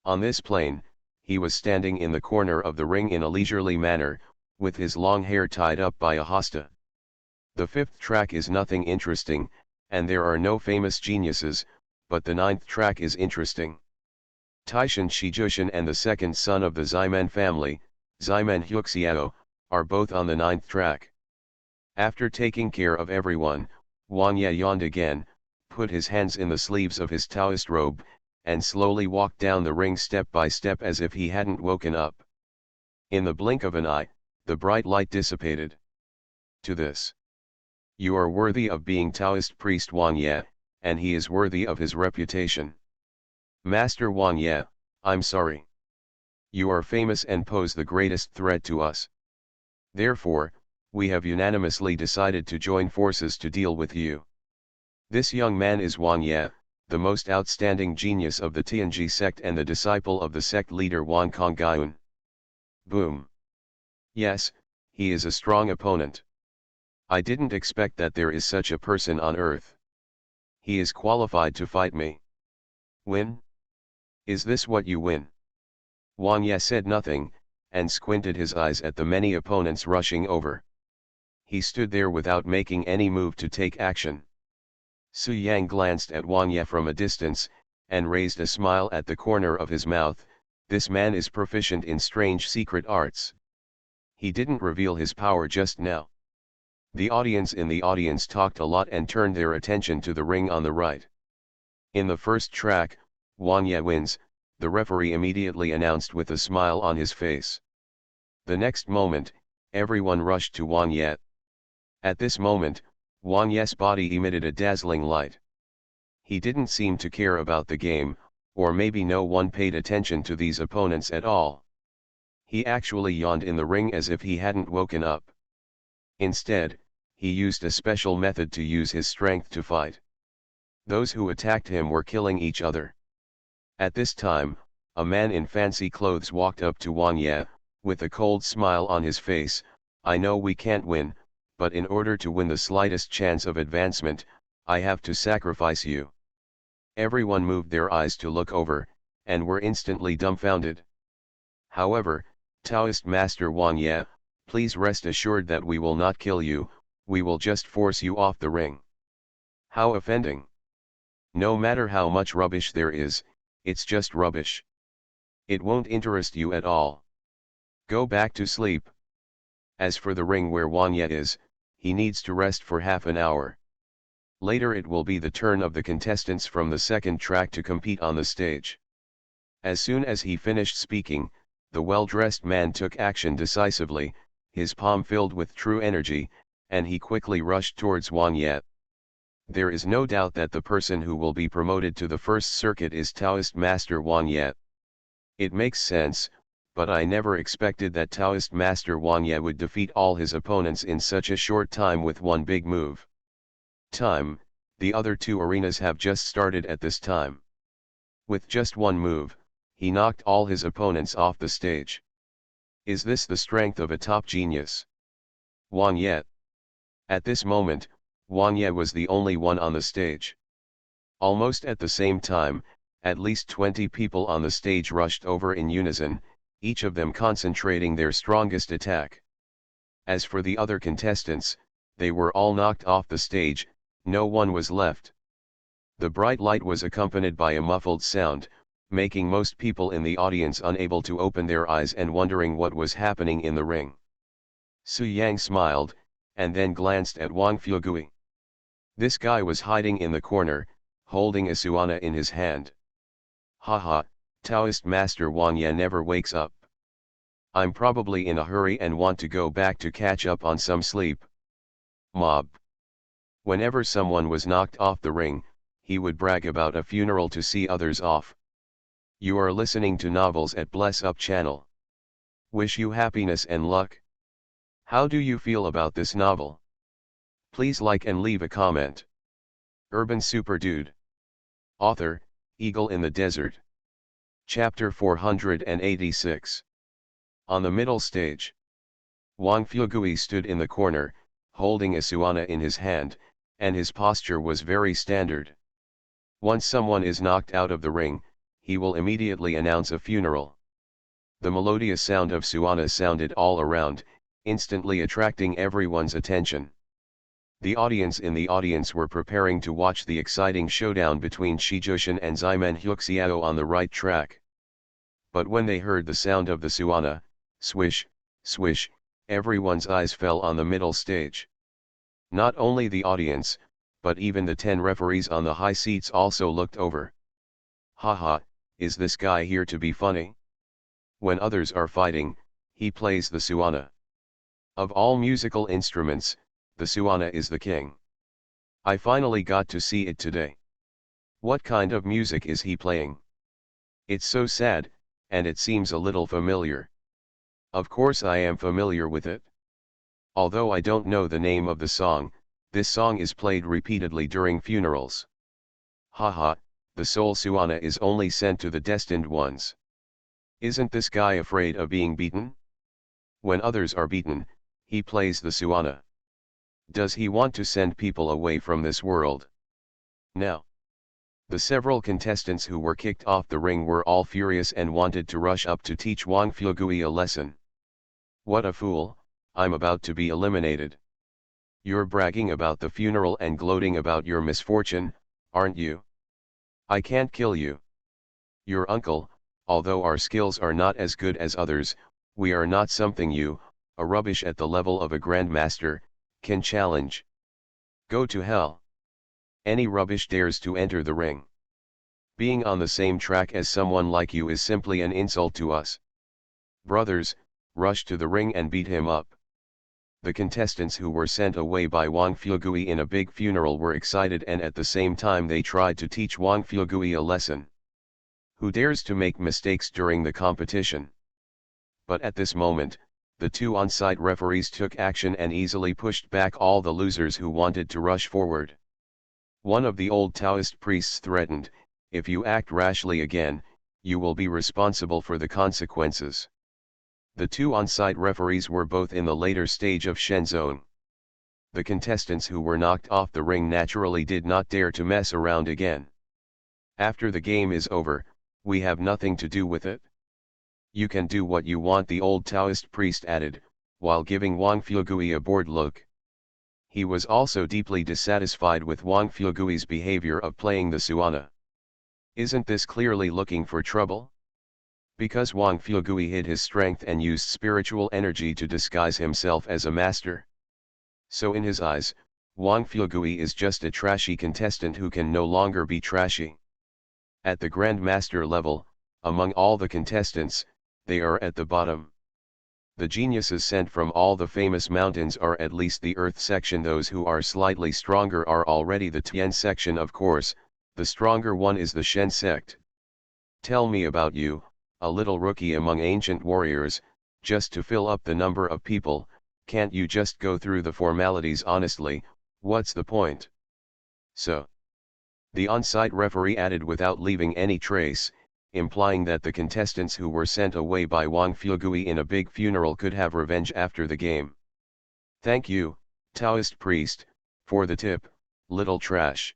On this plane, he was standing in the corner of the ring in a leisurely manner, with his long hair tied up by a hosta. The 5th track is nothing interesting, and there are no famous geniuses, but the 9th track is interesting. Taishan Shijushan and the second son of the Ximen family, Ximen Huxiao, are both on the 9th track. After taking care of everyone, Wang Ye yawned again, put his hands in the sleeves of his Taoist robe, and slowly walked down the ring step by step as if he hadn't woken up. In the blink of an eye, the bright light dissipated. To this, "You are worthy of being Taoist priest Wang Ye, and he is worthy of his reputation." "Master Wang Ye, I'm sorry. You are famous and pose the greatest threat to us. Therefore, we have unanimously decided to join forces to deal with you." This young man is Wang Ye, the most outstanding genius of the Tianji sect and the disciple of the sect leader Wan Kongyun. Boom. Yes, he is a strong opponent. I didn't expect that there is such a person on earth. He is qualified to fight me. Win? Is this what you win? Wang Ye said nothing, and squinted his eyes at the many opponents rushing over. He stood there without making any move to take action. Su Yang glanced at Wang Ye from a distance, and raised a smile at the corner of his mouth. This man is proficient in strange secret arts. He didn't reveal his power just now. The audience in the audience talked a lot and turned their attention to the ring on the right. In the first track, Wang Ye wins, the referee immediately announced with a smile on his face. The next moment, everyone rushed to Wang Ye. At this moment, Wang Ye's body emitted a dazzling light. He didn't seem to care about the game, or maybe no one paid attention to these opponents at all. He actually yawned in the ring as if he hadn't woken up. Instead, he used a special method to use his strength to fight. Those who attacked him were killing each other. At this time, a man in fancy clothes walked up to Wang Ye, with a cold smile on his face. "I know we can't win, but in order to win the slightest chance of advancement, I have to sacrifice you." Everyone moved their eyes to look over, and were instantly dumbfounded. However, Taoist Master Wang Ye, please rest assured that we will not kill you, we will just force you off the ring. How offending. No matter how much rubbish there is, it's just rubbish. It won't interest you at all. Go back to sleep. As for the ring where Wang Ye is, he needs to rest for half an hour. Later it will be the turn of the contestants from the second track to compete on the stage. As soon as he finished speaking, the well-dressed man took action decisively, his palm filled with true energy, and he quickly rushed towards Wang Ye. There is no doubt that the person who will be promoted to the first circuit is Taoist Master Wang Ye. It makes sense, but I never expected that Taoist Master Wang Ye would defeat all his opponents in such a short time with one big move. The other two arenas have just started at this time. With just one move, he knocked all his opponents off the stage. Is this the strength of a top genius? Wang Ye. At this moment, Wang Ye was the only one on the stage. Almost at the same time, at least 20 people on the stage rushed over in unison, each of them concentrating their strongest attack. As for the other contestants, they were all knocked off the stage, no one was left. The bright light was accompanied by a muffled sound, making most people in the audience unable to open their eyes and wondering what was happening in the ring. Su Yang smiled, and then glanced at Wang Fuegui. This guy was hiding in the corner, holding a suana in his hand. Haha, Taoist Master Wang Ye never wakes up. I'm probably in a hurry and want to go back to catch up on some sleep. Mob. Whenever someone was knocked off the ring, he would brag about a funeral to see others off. You are listening to Novels at Bless Up channel. Wish you happiness and luck. How do you feel about this novel? Please like and leave a comment. Urban Super Dude. Author, Eagle in the Desert. Chapter 486. On the middle stage. Wang Fuegui stood in the corner, holding a suana in his hand, and his posture was very standard. Once someone is knocked out of the ring, he will immediately announce a funeral. The melodious sound of suana sounded all around, instantly attracting everyone's attention. The audience in the audience were preparing to watch the exciting showdown between Shi Jushin and Ximen Huxiao on the right track. But when they heard the sound of the suana, swish, swish, everyone's eyes fell on the middle stage. Not only the audience, but even the 10 referees on the high seats also looked over. Haha, is this guy here to be funny? When others are fighting, he plays the suana. Of all musical instruments, the suana is the king. I finally got to see it today. What kind of music is he playing? It's so sad, and it seems a little familiar. Of course I am familiar with it. Although I don't know the name of the song, this song is played repeatedly during funerals. Haha, the soul suana is only sent to the destined ones. Isn't this guy afraid of being beaten? When others are beaten, he plays the suana. Does he want to send people away from this world? Now. The several contestants who were kicked off the ring were all furious and wanted to rush up to teach Wang Fuegui a lesson. What a fool, I'm about to be eliminated. You're bragging about the funeral and gloating about your misfortune, aren't you? I can't kill you. Your uncle, although our skills are not as good as others, we are not something you, a rubbish at the level of a grandmaster, can challenge. Go to hell. Any rubbish dares to enter the ring. Being on the same track as someone like you is simply an insult to us. Brothers, rush to the ring and beat him up. The contestants who were sent away by Wang Fuegui in a big funeral were excited, and at the same time they tried to teach Wang Fuegui a lesson. Who dares to make mistakes during the competition? But at this moment, the two on-site referees took action and easily pushed back all the losers who wanted to rush forward. One of the old Taoist priests threatened, if you act rashly again, you will be responsible for the consequences. The two on-site referees were both in the later stage of Shenzone. The contestants who were knocked off the ring naturally did not dare to mess around again. After the game is over, We have nothing to do with it. You can do what you want, the old Taoist priest added, while giving Wang Fuegui a bored look. He was also deeply dissatisfied with Wang Fuegui's behavior of playing the Suana. Isn't this clearly looking for trouble? Because Wang Fuegui hid his strength and used spiritual energy to disguise himself as a master. So in his eyes, Wang Fuegui is just a trashy contestant who can no longer be trashy. At the Grand Master level, among all the contestants, they are at the bottom. The geniuses sent from all the famous mountains are at least the Earth section. Those who are slightly stronger are already the Tian section. Of course, the stronger one is the Shen sect. Tell me about you, a little rookie among ancient warriors. Just to fill up the number of people, can't you just go through the formalities honestly? What's the point? So, the on-site referee added without leaving any trace, implying that the contestants who were sent away by Wang Fuegui in a big funeral could have revenge after the game. Thank you, Taoist priest, for the tip, little trash.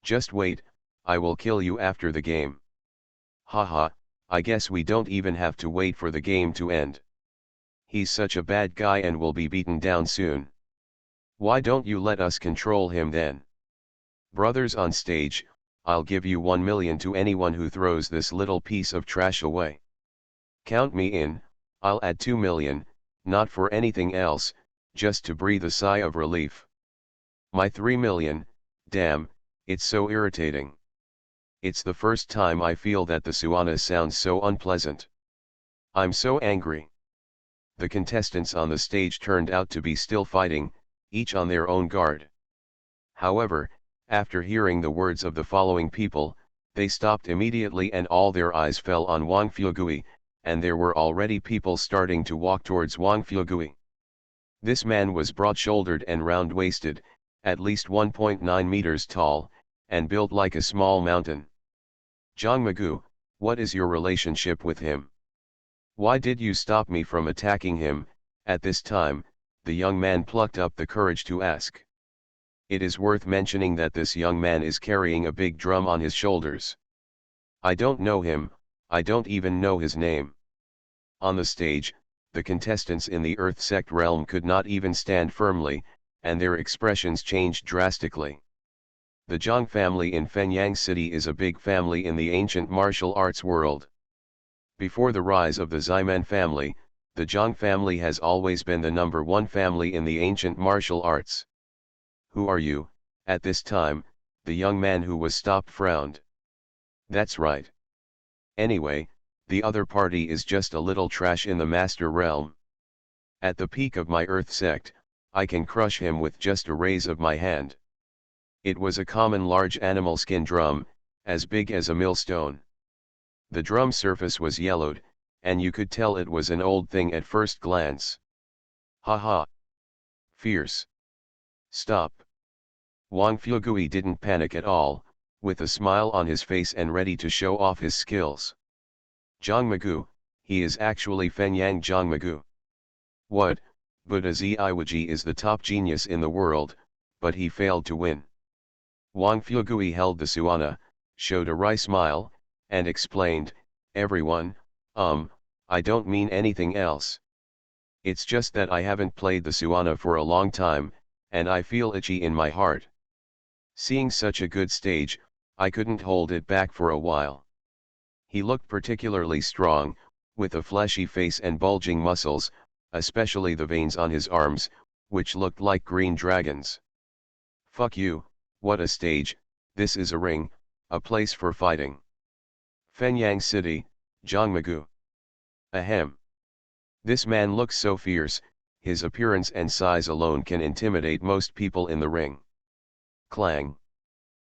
Just wait, I will kill you after the game. Haha, I guess we don't even have to wait for the game to end. He's such a bad guy and will be beaten down soon. Why don't you let us control him then? Brothers on stage, I'll give you 1 million to anyone who throws this little piece of trash away. Count me in, I'll add 2 million, not for anything else, just to breathe a sigh of relief. My 3 million, damn, it's so irritating. It's the first time I feel that the Suana sounds so unpleasant. I'm so angry. The contestants on the stage turned out to be still fighting, each on their own guard. However, after hearing the words of the following people, they stopped immediately and all their eyes fell on Wang Fuegui, and there were already people starting to walk towards Wang Fuegui. This man was broad-shouldered and round-waisted, at least 1.9 meters tall, and built like a small mountain. Zhang Magu, what is your relationship with him? Why did you stop me from attacking him? At this time, the young man plucked up the courage to ask. It is worth mentioning that this young man is carrying a big drum on his shoulders. I don't know him, I don't even know his name. On the stage, the contestants in the Earth sect realm could not even stand firmly, and their expressions changed drastically. The Zhang family in Fenyang City is a big family in the ancient martial arts world. Before the rise of the Ximen family, the Zhang family has always been the #1 family in the ancient martial arts. Who are you? At this time, the young man who was stopped frowned. That's right. Anyway, the other party is just a little trash in the master realm. At the peak of my Earth sect, I can crush him with just a raise of my hand. It was a common large animal skin drum, as big as a millstone. The drum surface was yellowed, and you could tell it was an old thing at first glance. Haha. Fierce. Stop. Wang Fuegui didn't panic at all, with a smile on his face and ready to show off his skills. Zhang Magu, he is actually Fenyang Zhang Magu. What? Buddha Ziwiji is the top genius in the world, but he failed to win. Wang Fuegui held the Suana, showed a wry smile, and explained, everyone, I don't mean anything else. It's just that I haven't played the Suana for a long time, and I feel itchy in my heart. Seeing such a good stage, I couldn't hold it back for a while. He looked particularly strong, with a fleshy face and bulging muscles, especially the veins on his arms, which looked like green dragons. Fuck you, what a stage, this is a ring, a place for fighting. Fenyang City, Zhang Magu. Ahem. This man looks so fierce, his appearance and size alone can intimidate most people in the ring. Clang.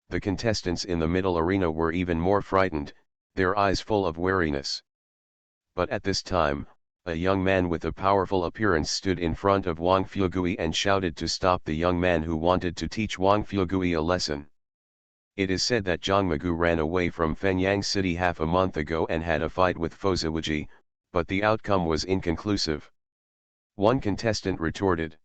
The contestants in the middle arena were even more frightened, their eyes full of wariness. But at this time, a young man with a powerful appearance stood in front of Wang Fuegui and shouted to stop the young man who wanted to teach Wang Fuegui a lesson. It is said that Zhang Magu ran away from Fenyang City half a month ago and had a fight with Foziwiji, but the outcome was inconclusive. One contestant retorted.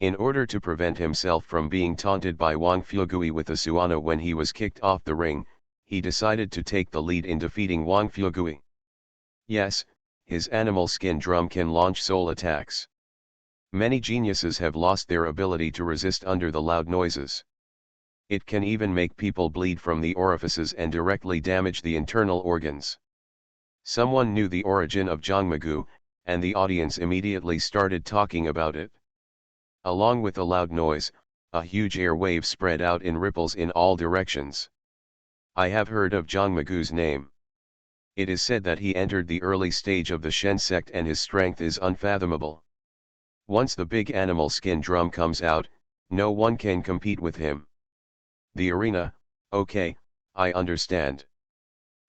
In order to prevent himself from being taunted by Wang Fuegui with a Suana when he was kicked off the ring, he decided to take the lead in defeating Wang Fuegui. Yes, his animal skin drum can launch soul attacks. Many geniuses have lost their ability to resist under the loud noises. It can even make people bleed from the orifices and directly damage the internal organs. Someone knew the origin of Zhangmagu, and the audience immediately started talking about it. Along with the loud noise, a huge air wave spread out in ripples in all directions. I have heard of Zhangmagu's name. It is said that he entered the early stage of the Shen sect and his strength is unfathomable. Once the big animal skin drum comes out, no one can compete with him. The arena, okay, I understand.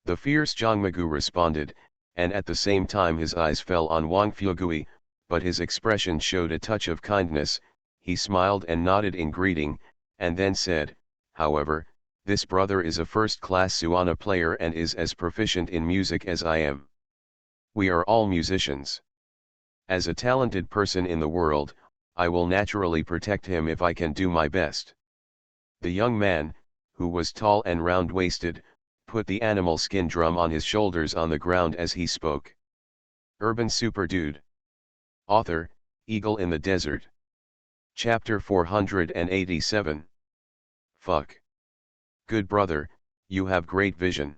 The fierce Zhangmagu responded, and at the same time his eyes fell on Wang Fuegui, but his expression showed a touch of kindness. He smiled and nodded in greeting, and then said, however, this brother is a first-class Suana player and is as proficient in music as I am. We are all musicians. As a talented person in the world, I will naturally protect him if I can do my best. The young man, who was tall and round-waisted, put the animal skin drum on his shoulders on the ground as he spoke. Urban Super Dude. Author, Eagle in the Desert. Chapter 487. Fuck. Good brother, you have great vision.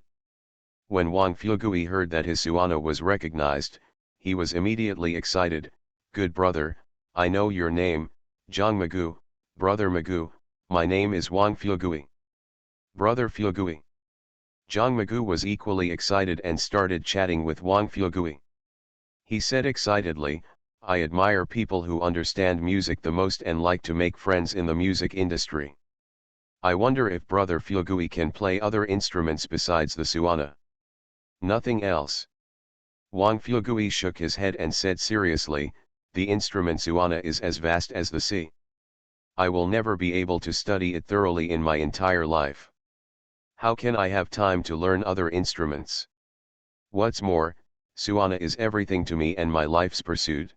When Wang Fuegui heard that his Suana was recognized, he was immediately excited. Good brother, I know your name, Zhangmagu, brother Magu, my name is Wang Fuegui. Brother Fuegui. Zhangmagu was equally excited and started chatting with Wang Fuegui. He said excitedly, I admire people who understand music the most and like to make friends in the music industry. I wonder if brother Fuegui can play other instruments besides the Suana. Nothing else. Wang Fuegui shook his head and said seriously, the instrument Suana is as vast as the sea. I will never be able to study it thoroughly in my entire life. How can I have time to learn other instruments? What's more, Suana is everything to me and my life's pursuit.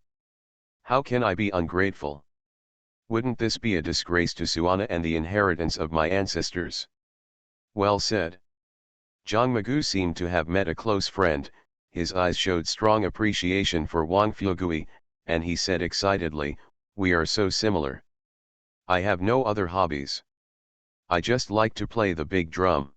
How can I be ungrateful? Wouldn't this be a disgrace to Suana and the inheritance of my ancestors? Well said. Zhangmagu seemed to have met a close friend, his eyes showed strong appreciation for Wang Fuegui, and he said excitedly, we are so similar. I have no other hobbies. I just like to play the big drum.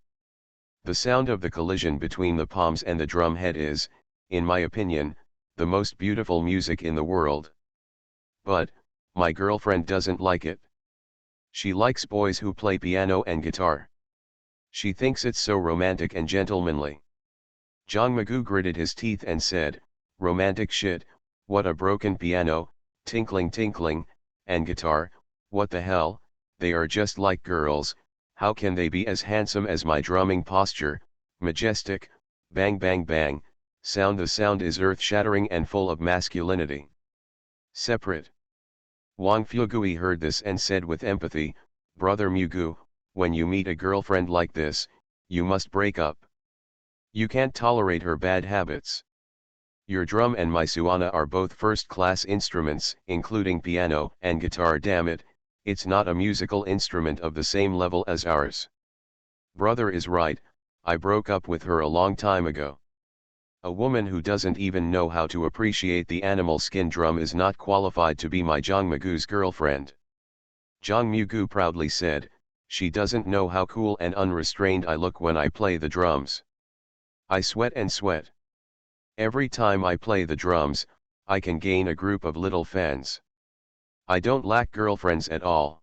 The sound of the collision between the palms and the drum head is, in my opinion, the most beautiful music in the world. But, my girlfriend doesn't like it. She likes boys who play piano and guitar. She thinks it's so romantic and gentlemanly. Zhangmagu gritted his teeth and said, romantic shit, what a broken piano, tinkling tinkling, and guitar, what the hell, they are just like girls, how can they be as handsome as my drumming posture, majestic, bang bang bang, sound the sound is earth-shattering and full of masculinity. Separate. Wang Fuegui heard this and said with empathy, brother Mugu, when you meet a girlfriend like this, you must break up. You can't tolerate her bad habits. Your drum and my Suana are both first-class instruments, including piano and guitar. Damn it, it's not a musical instrument of the same level as ours. Brother is right, I broke up with her a long time ago. A woman who doesn't even know how to appreciate the animal skin drum is not qualified to be my Zhangmagu's girlfriend. Zhangmagu proudly said, she doesn't know how cool and unrestrained I look when I play the drums. I sweat and sweat. Every time I play the drums, I can gain a group of little fans. I don't lack girlfriends at all.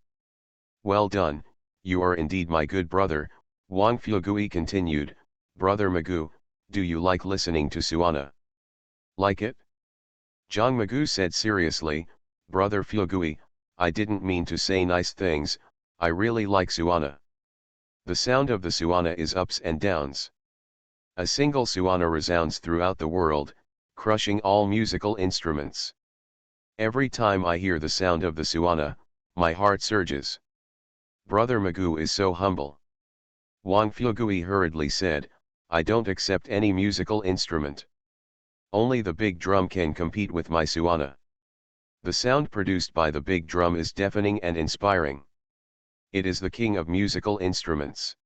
Well done, you are indeed my good brother, Wang Fuegui continued, brother Magu, do you like listening to Suana? Like it? Zhangmagu said seriously, brother Fuegui, I didn't mean to say nice things, I really like Suana. The sound of the Suana is ups and downs. A single Suana resounds throughout the world, crushing all musical instruments. Every time I hear the sound of the Suana, my heart surges. Brother Magu is so humble. Wang Fuegui hurriedly said, I don't accept any musical instrument. Only the big drum can compete with my Suana. The sound produced by the big drum is deafening and inspiring. It is the king of musical instruments.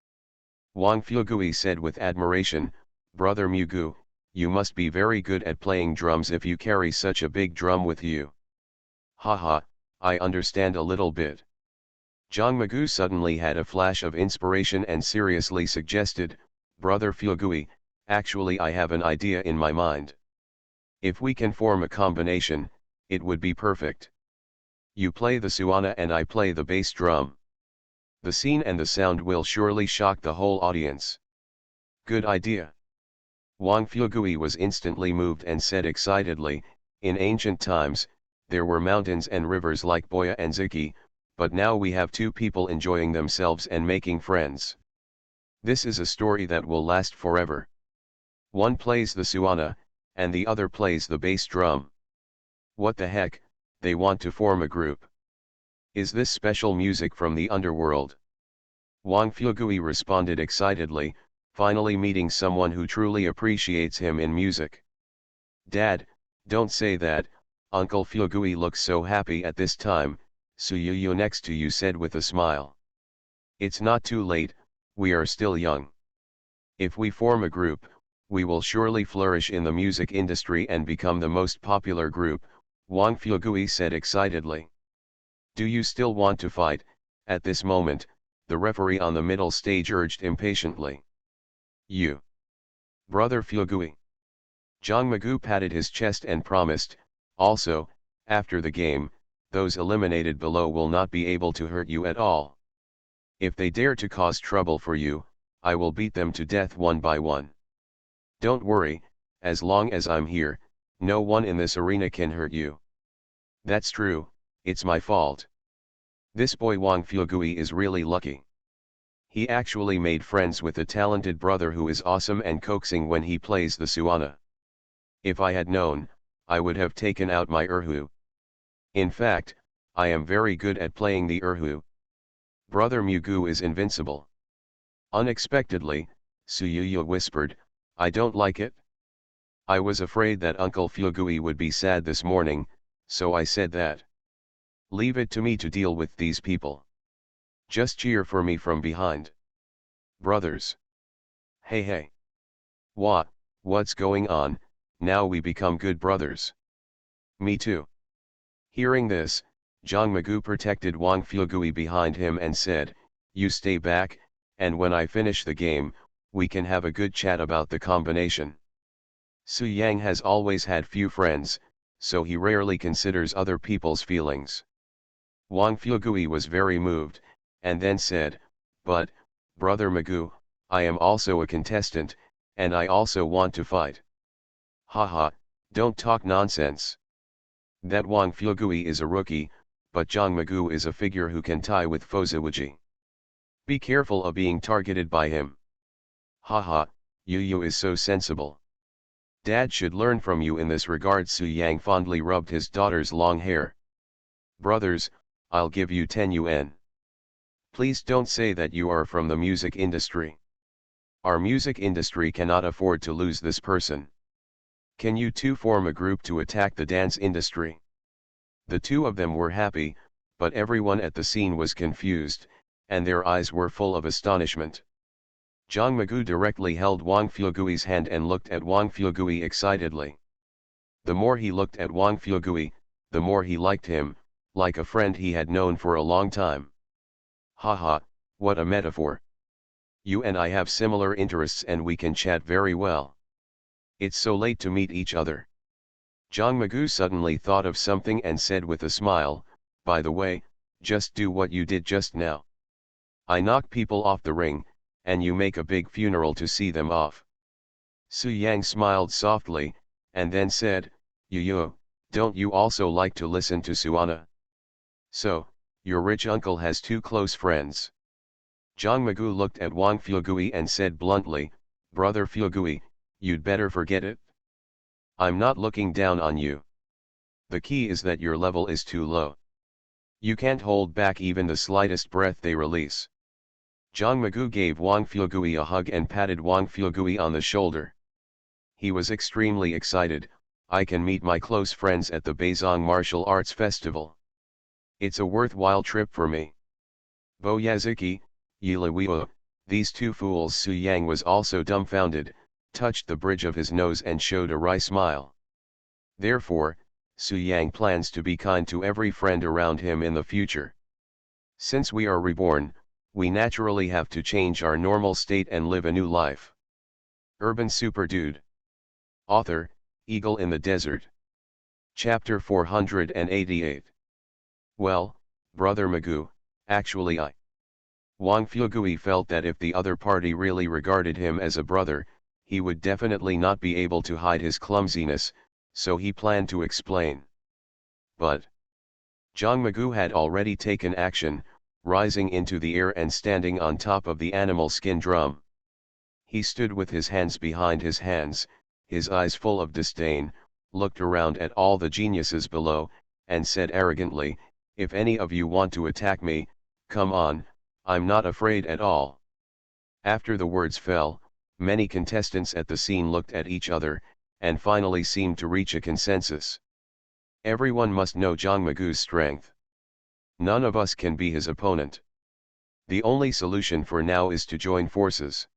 Wang Fugui said with admiration, "Brother Mugu, you must be very good at playing drums if you carry such a big drum with you." "Haha, I understand a little bit." Zhang Magu suddenly had a flash of inspiration and seriously suggested, "Brother Fugui, actually I have an idea in my mind. If we can form a combination, it would be perfect. You play the suana and I play the bass drum. The scene and the sound will surely shock the whole audience." "Good idea." Wang Fugui was instantly moved and said excitedly, "In ancient times, there were mountains and rivers like Boya and Ziki, but now we have two people enjoying themselves and making friends. This is a story that will last forever. One plays the suana, and the other plays the bass drum. What the heck, they want to form a group. Is this special music from the underworld?" Wang Fugui responded excitedly, finally meeting someone who truly appreciates him in music. "Dad, don't say that," Uncle Fugui looks so happy at this time, Suyuyu next to you said with a smile. "It's not too late, we are still young. If we form a group, we will surely flourish in the music industry and become the most popular group," Wang Fugui said excitedly. "Do you still want to fight?" At this moment, the referee on the middle stage urged impatiently. "You, Brother Fugui." Zhang Magu patted his chest and promised, "Also, after the game, those eliminated below will not be able to hurt you at all. If they dare to cause trouble for you, I will beat them to death one by one. Don't worry, as long as I'm here, no one in this arena can hurt you." "That's true, it's my fault. This boy Wang Fugui is really lucky. He actually made friends with a talented brother who is awesome and coaxing when he plays the suana. If I had known, I would have taken out my erhu. In fact, I am very good at playing the erhu. Brother Mugu is invincible." Unexpectedly, Suyuya whispered, "I don't like it. I was afraid that Uncle Fugui would be sad this morning, so I said that. Leave it to me to deal with these people. Just cheer for me from behind. Brothers. Hey hey. What's going on, now we become good brothers." "Me too." Hearing this, Zhang Magu protected Wang Fugui behind him and said, "You stay back, and when I finish the game, we can have a good chat about the combination." Su Yang has always had few friends, so he rarely considers other people's feelings. Wang Fugui was very moved, and then said, "But, Brother Magu, I am also a contestant, and I also want to fight." "Haha, don't talk nonsense. That Wang Fugui is a rookie, but Zhang Magu is a figure who can tie with Fozawuji. Be careful of being targeted by him. Haha, Yu is so sensible. Dad should learn from you in this regard." Su Yang fondly rubbed his daughter's long hair. "Brothers, I'll give you 10 yuan. Please don't say that you are from the music industry. Our music industry cannot afford to lose this person. Can you two form a group to attack the dance industry?" The two of them were happy, but everyone at the scene was confused, and their eyes were full of astonishment. Zhang Magu directly held Wang Fugui's hand and looked at Wang Fugui excitedly. The more he looked at Wang Fugui, the more he liked him, like a friend he had known for a long time. "Haha, what a metaphor. You and I have similar interests and we can chat very well. It's so late to meet each other." Zhang Magu suddenly thought of something and said with a smile, "By the way, just do what you did just now. I knock people off the ring, and you make a big funeral to see them off." Su Yang smiled softly, and then said, "Yu, don't you also like to listen to Suana? So, your rich uncle has two close friends." Zhang Magu looked at Wang Fugui and said bluntly, "Brother Fugui, you'd better forget it. I'm not looking down on you. The key is that your level is too low. You can't hold back even the slightest breath they release." Zhang Magu gave Wang Fugui a hug and patted Wang Fugui on the shoulder. He was extremely excited. "I can meet my close friends at the Beizong Martial Arts Festival. It's a worthwhile trip for me. Bo Yaziki, Yilawiwa, These two fools. Su Yang was also dumbfounded, touched the bridge of his nose and showed a wry smile. Therefore, Su Yang plans to be kind to every friend around him in the future. Since we are reborn, we naturally have to change our normal state and live a new life. Urban Super Dude. Author, Eagle in the Desert. Chapter 488. Well, Brother Magoo, actually Wang Fugui felt that if the other party really regarded him as a brother, he would definitely not be able to hide his clumsiness, so he planned to explain. But Zhang Magoo had already taken action, rising into the air and standing on top of the animal skin drum. He stood with his hands behind his hands, his eyes full of disdain, looked around at all the geniuses below, and said arrogantly, "If any of you want to attack me, come on, I'm not afraid at all." After the words fell, many contestants at the scene looked at each other, and finally seemed to reach a consensus. Everyone must know Zhang Magoo's strength. None of us can be his opponent. The only solution for now is to join forces.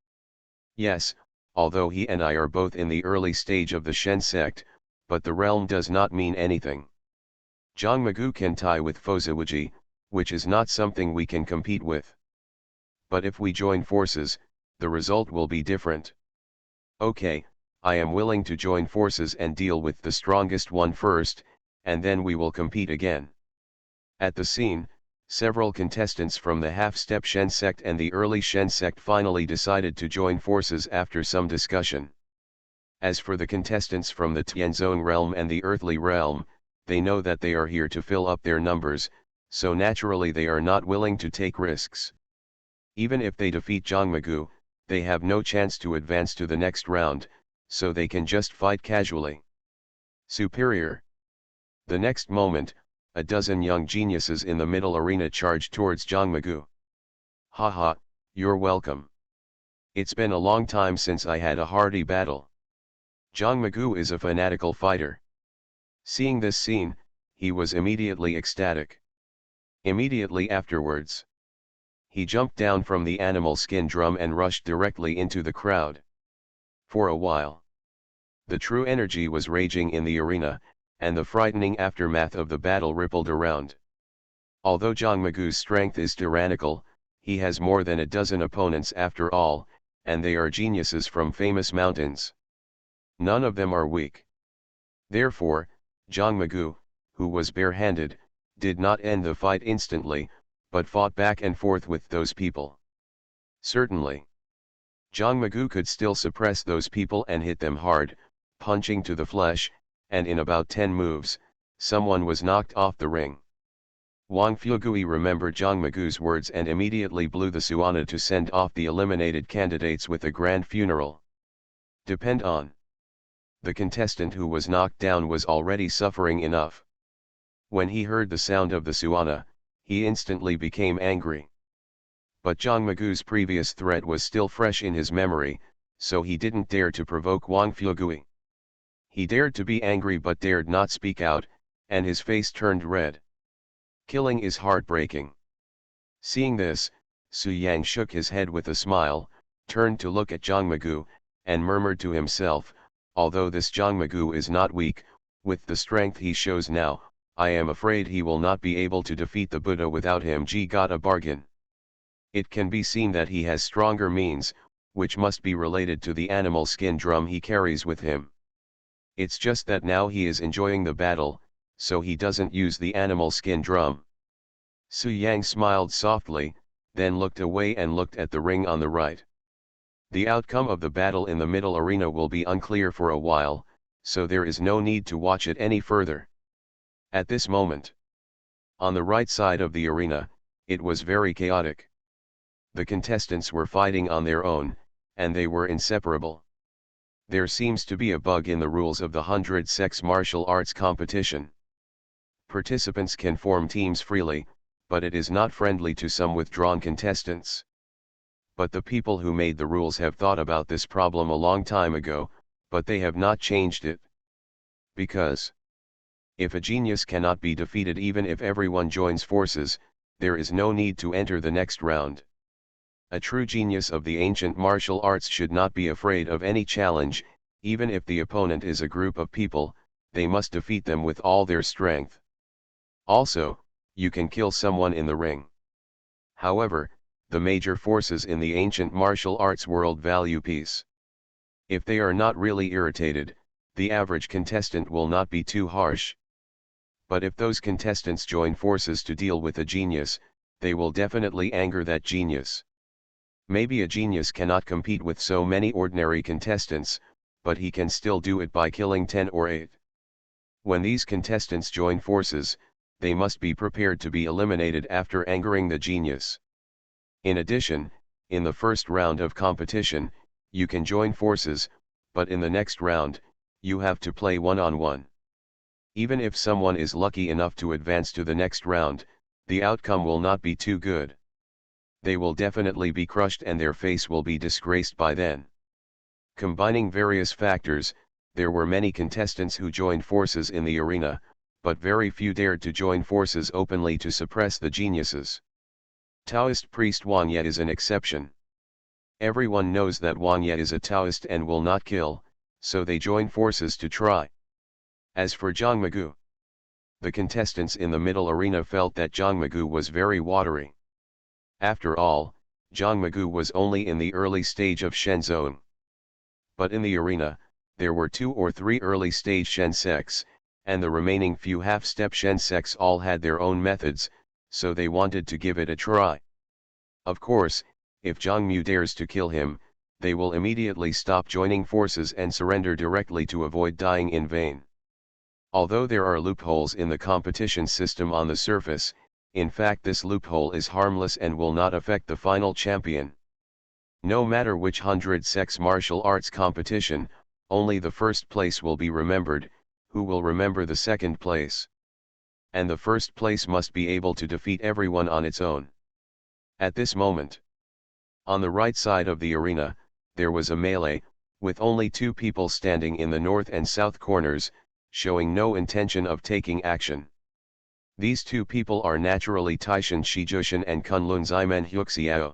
Yes, although he and I are both in the early stage of the Shen sect, but the realm does not mean anything. Zhang Magoo can tie with Fozawuji, which is not something we can compete with. But if we join forces, the result will be different. Okay, I am willing to join forces and deal with the strongest one first, and then we will compete again. At the scene, several contestants from the half-step Shen sect and the early Shen sect finally decided to join forces after some discussion. As for the contestants from the Tianzong realm and the earthly realm, they know that they are here to fill up their numbers, so naturally they are not willing to take risks. Even if they defeat Zhang Magoo, they have no chance to advance to the next round, so they can just fight casually. Superior. The next moment, a dozen young geniuses in the middle arena charged towards Zhang Magoo. Haha, you're welcome. It's been a long time since I had a hearty battle. Zhang Magoo is a fanatical fighter. Seeing this scene, he was immediately ecstatic. Immediately afterwards, he jumped down from the animal skin drum and rushed directly into the crowd. For a while, the true energy was raging in the arena, and the frightening aftermath of the battle rippled around. Although Zhang Magoo's strength is tyrannical, he has more than a dozen opponents after all, and they are geniuses from famous mountains. None of them are weak. Therefore, Zhang Magoo, who was barehanded, did not end the fight instantly, but fought back and forth with those people. Certainly, Zhang Magoo could still suppress those people and hit them hard, punching to the flesh, and in about 10 moves, someone was knocked off the ring. Wang Fugui remembered Zhang Magoo's words and immediately blew the Suana to send off the eliminated candidates with a grand funeral. Depend on. The contestant who was knocked down was already suffering enough. When he heard the sound of the Suana, he instantly became angry. But Zhang Magoo's previous threat was still fresh in his memory, so he didn't dare to provoke Wang Fugui. He dared to be angry but dared not speak out, and his face turned red. Killing is heartbreaking. Seeing this, Su Yang shook his head with a smile, turned to look at Zhang Magoo, and murmured to himself, although this Zhang Magoo is not weak, with the strength he shows now, I am afraid he will not be able to defeat the Buddha without him. Got a bargain. It can be seen that he has stronger means, which must be related to the animal skin drum he carries with him. It's just that now he is enjoying the battle, so he doesn't use the animal skin drum. Su Yang smiled softly, then looked away and looked at the ring on the right. The outcome of the battle in the middle arena will be unclear for a while, so there is no need to watch it any further. At this moment, on the right side of the arena, it was very chaotic. The contestants were fighting on their own, and they were inseparable. There seems to be a bug in the rules of the 100 sex martial arts competition. Participants can form teams freely, but it is not friendly to some withdrawn contestants. But the people who made the rules have thought about this problem a long time ago, but they have not changed it. Because if a genius cannot be defeated even if everyone joins forces, there is no need to enter the next round. A true genius of the ancient martial arts should not be afraid of any challenge, even if the opponent is a group of people, they must defeat them with all their strength. Also, you can kill someone in the ring. However, the major forces in the ancient martial arts world value peace. If they are not really irritated, the average contestant will not be too harsh. But if those contestants join forces to deal with a genius, they will definitely anger that genius. Maybe a genius cannot compete with so many ordinary contestants, but he can still do it by killing 10 or 8. When these contestants join forces, they must be prepared to be eliminated after angering the genius. In addition, in the first round of competition, you can join forces, but in the next round, you have to play one-on-one. Even if someone is lucky enough to advance to the next round, the outcome will not be too good. They will definitely be crushed and their face will be disgraced by then. Combining various factors, there were many contestants who joined forces in the arena, but very few dared to join forces openly to suppress the geniuses. Taoist priest Wang Ye is an exception. Everyone knows that Wang Ye is a Taoist and will not kill, so they join forces to try. As for Zhang Migu, the contestants in the middle arena felt that Zhang Migu was very watery. After all, Zhang Migu was only in the early stage of Shenzong. But in the arena, there were 2 or 3 early stage Shenseks, and the remaining few half-step Shenseks all had their own methods, so they wanted to give it a try. Of course, if Zhang Mu dares to kill him, they will immediately stop joining forces and surrender directly to avoid dying in vain. Although there are loopholes in the competition system on the surface, in fact this loophole is harmless and will not affect the final champion. No matter which 100-sex martial arts competition, only the first place will be remembered, who will remember the second place. And the first place must be able to defeat everyone on its own. At this moment, on the right side of the arena, there was a melee, with only 2 people standing in the north and south corners, showing no intention of taking action. These 2 people are naturally Taishan Shijushan and Kunlun Ximen Huxiao.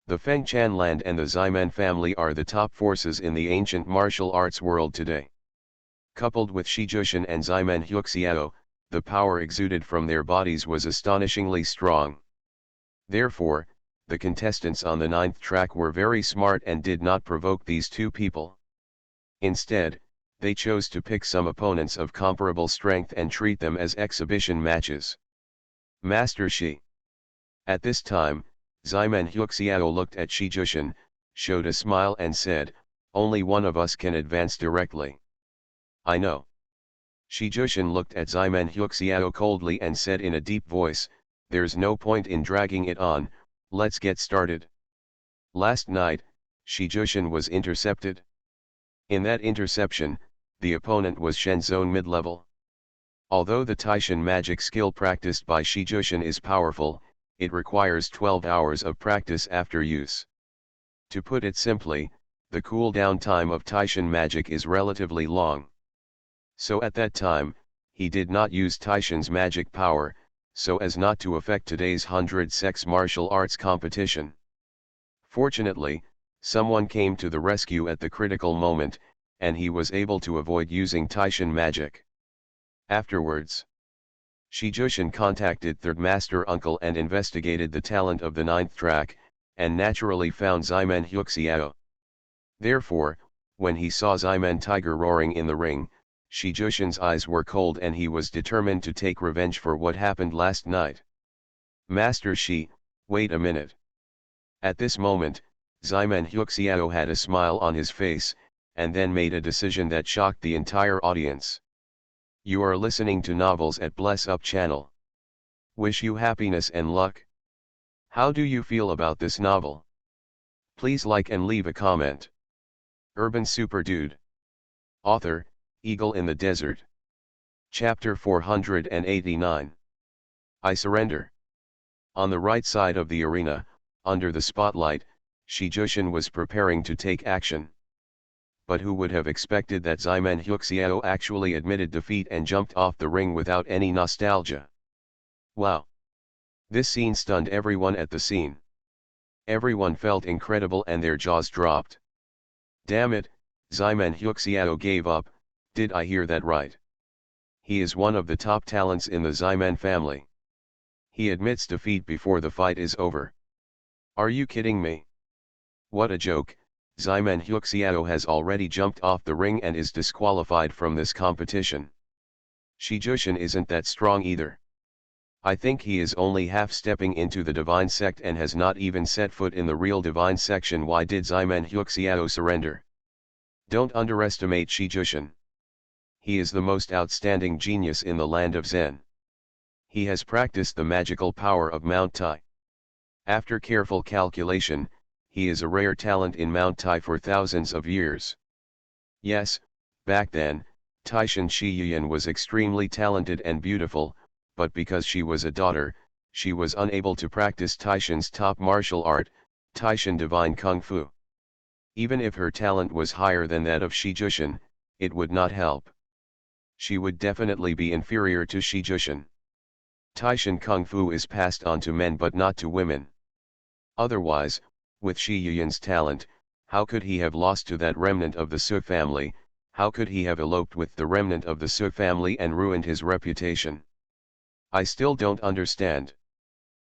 The Feng Chan land and the Ximen family are the top forces in the ancient martial arts world today. Coupled with Shijushan and Ximen Huxiao, the power exuded from their bodies was astonishingly strong. Therefore, the contestants on the 9th track were very smart and did not provoke these 2 people. Instead, they chose to pick some opponents of comparable strength and treat them as exhibition matches. Master Shi. At this time, Ximen Huxiao looked at Shijushan, showed a smile and said, "Only one of us can advance directly." "I know." Shijushan looked at Ximen Huxiao coldly and said in a deep voice, "There's no point in dragging it on, let's get started." Last night, Shijushan was intercepted. In that interception, the opponent was Shenzong mid-level. Although the Taishan magic skill practiced by Shijushan is powerful, it requires 12 hours of practice after use. To put it simply, the cooldown time of Taishan magic is relatively long. So at that time, he did not use Taishan's magic power, so as not to affect today's 100-sex martial arts competition. Fortunately, someone came to the rescue at the critical moment, and he was able to avoid using Taishan magic. Afterwards, Shijushan contacted Third Master Uncle and investigated the talent of the 9th track, and naturally found Ximen Huxiao. Therefore, when he saw Ximen Tiger roaring in the ring, Shijushan's eyes were cold and he was determined to take revenge for what happened last night. "Master Shi, wait a minute." At this moment, Ximen Huxiao had a smile on his face, and then made a decision that shocked the entire audience. You are listening to Novels at Bless Up channel. Wish you happiness and luck. How do you feel about this novel? Please like and leave a comment. Urban Super Dude. Author, Eagle in the Desert. Chapter 489. I Surrender. On the right side of the arena, under the spotlight, Shijushan was preparing to take action. But who would have expected that Ximen Huxiao actually admitted defeat and jumped off the ring without any nostalgia? Wow! This scene stunned everyone at the scene. Everyone felt incredible and their jaws dropped. Damn it, Ximen Huxiao gave up, did I hear that right? He is one of the top talents in the Ximen family. He admits defeat before the fight is over. Are you kidding me? What a joke, Ximen Huxiao has already jumped off the ring and is disqualified from this competition. Shi Jushin isn't that strong either. I think he is only half stepping into the divine sect and has not even set foot in the real divine section. Why did Ximen Huxiao surrender? Don't underestimate Shi Jushin. He is the most outstanding genius in the land of Zen. He has practiced the magical power of Mount Tai. After careful calculation, he is a rare talent in Mount Tai for thousands of years. Yes, back then, Taishan Shiyan was extremely talented and beautiful, but because she was a daughter, she was unable to practice Taishan's top martial art, Taishan Divine Kung Fu. Even if her talent was higher than that of Shi Jushin, it would not help. She would definitely be inferior to Shi Jushin. Taishan Kung Fu is passed on to men but not to women. Otherwise, with Shi Yuyan's talent, how could he have lost to that remnant of the Su family? How could he have eloped with the remnant of the Su family and ruined his reputation? I still don't understand.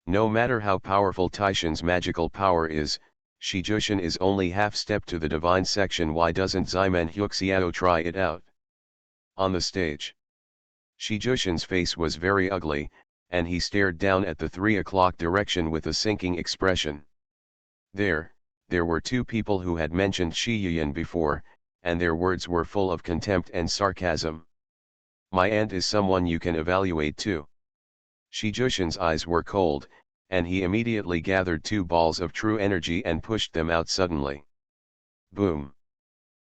No matter how powerful Taishan's magical power is, Shi Jushin is only half step to the divine section. Why doesn't Ximen Huxiao try it out? On the stage, Shi Jushin's face was very ugly, and he stared down at the 3 o'clock direction with a sinking expression. There were two people who had mentioned Shi Yuyan before, and their words were full of contempt and sarcasm. My aunt is someone you can evaluate too. Shi Jushin's eyes were cold, and he immediately gathered 2 balls of true energy and pushed them out suddenly. Boom!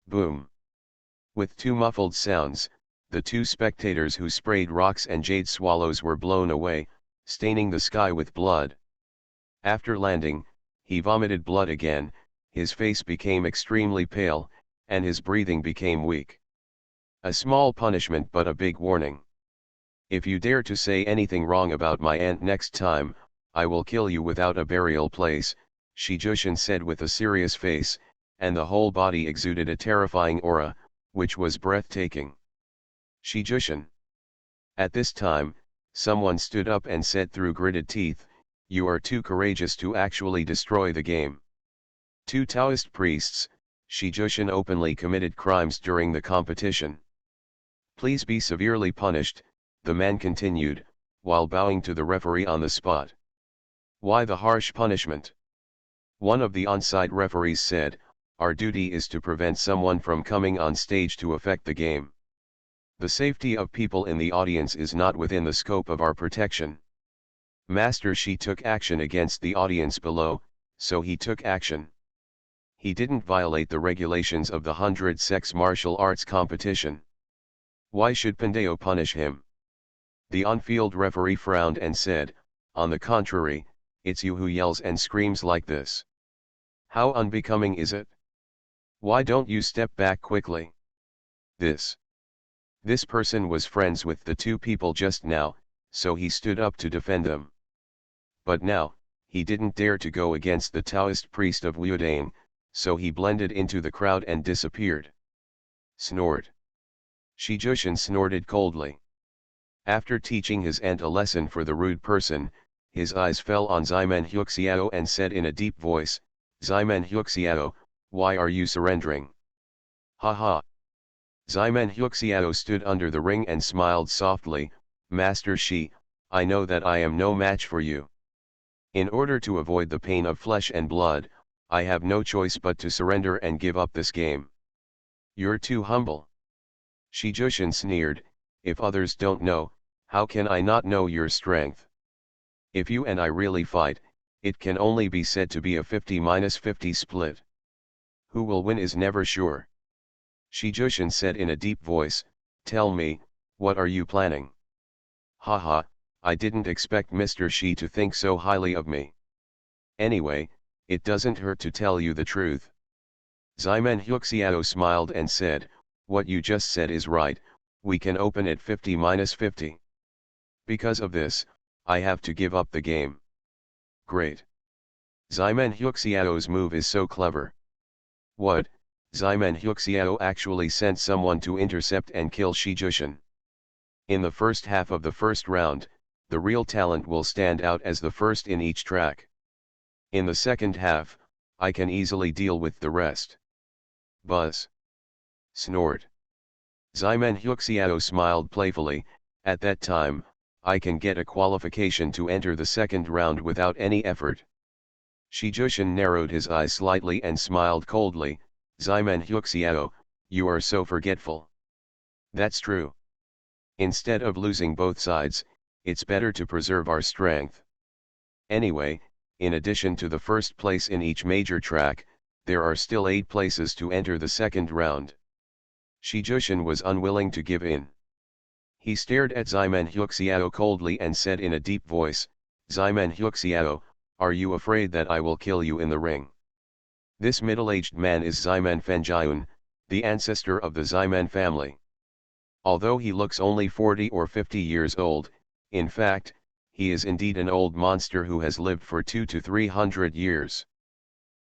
Boom! With 2 muffled sounds, the 2 spectators who sprayed rocks and jade swallows were blown away, staining the sky with blood. After landing, he vomited blood again, his face became extremely pale, and his breathing became weak. A small punishment but a big warning. If you dare to say anything wrong about my aunt next time, I will kill you without a burial place, Shi Jushin said with a serious face, and the whole body exuded a terrifying aura, which was breathtaking. Shi Jushin. At this time, someone stood up and said through gritted teeth, you are too courageous to actually destroy the game. 2 Taoist priests, Shi Jushin openly committed crimes during the competition. Please be severely punished, the man continued, while bowing to the referee on the spot. Why the harsh punishment? One of the on-site referees said, our duty is to prevent someone from coming on stage to affect the game. The safety of people in the audience is not within the scope of our protection. Master Shi took action against the audience below, so he took action. He didn't violate the regulations of the 100 sex martial arts competition. Why should Pandeo punish him? The on-field referee frowned and said, on the contrary, it's you who yells and screams like this. How unbecoming is it? Why don't you step back quickly? This person was friends with the 2 people just now, so he stood up to defend them. But now, he didn't dare to go against the Taoist priest of Liudane, so he blended into the crowd and disappeared. Snort. Shi Jushin snorted coldly. After teaching his aunt a lesson for the rude person, his eyes fell on Ximen Huxiao and said in a deep voice, Ximen Huxiao, why are you surrendering? Ha ha. Ximen Huxiao stood under the ring and smiled softly, Master Shi, I know that I am no match for you. In order to avoid the pain of flesh and blood, I have no choice but to surrender and give up this game. You're too humble. Shi Jushin sneered, if others don't know, how can I not know your strength? If you and I really fight, it can only be said to be a 50-50 split. Who will win is never sure. Shi Jushin said in a deep voice, tell me, what are you planning? Haha, I didn't expect Mr. Shi to think so highly of me. Anyway, it doesn't hurt to tell you the truth. Ximen Huxiao smiled and said, what you just said is right, we can open it 50-50. Because of this, I have to give up the game. Great. Ximen Huxiao's move is so clever. What, Ximen Huxiao actually sent someone to intercept and kill Shi Jushin. In the first half of the first round, the real talent will stand out as the first in each track. In the second half, I can easily deal with the rest. Buzz. Snort. Ximen Huxiao smiled playfully. At that time, I can get a qualification to enter the second round without any effort. Shi Jushin narrowed his eyes slightly and smiled coldly. Ximen Huxiao, you are so forgetful. That's true. Instead of losing both sides, it's better to preserve our strength. Anyway, in addition to the first place in each major track, there are still 8 places to enter the second round. Shi Jushin was unwilling to give in. He stared at Ximen Huxiao coldly and said in a deep voice, Ximen Huxiao, are you afraid that I will kill you in the ring? This middle-aged man is Ximen Fenjiun, the ancestor of the Ximen family. Although he looks only 40 or 50 years old, in fact, he is indeed an old monster who has lived for 200 to 300 years.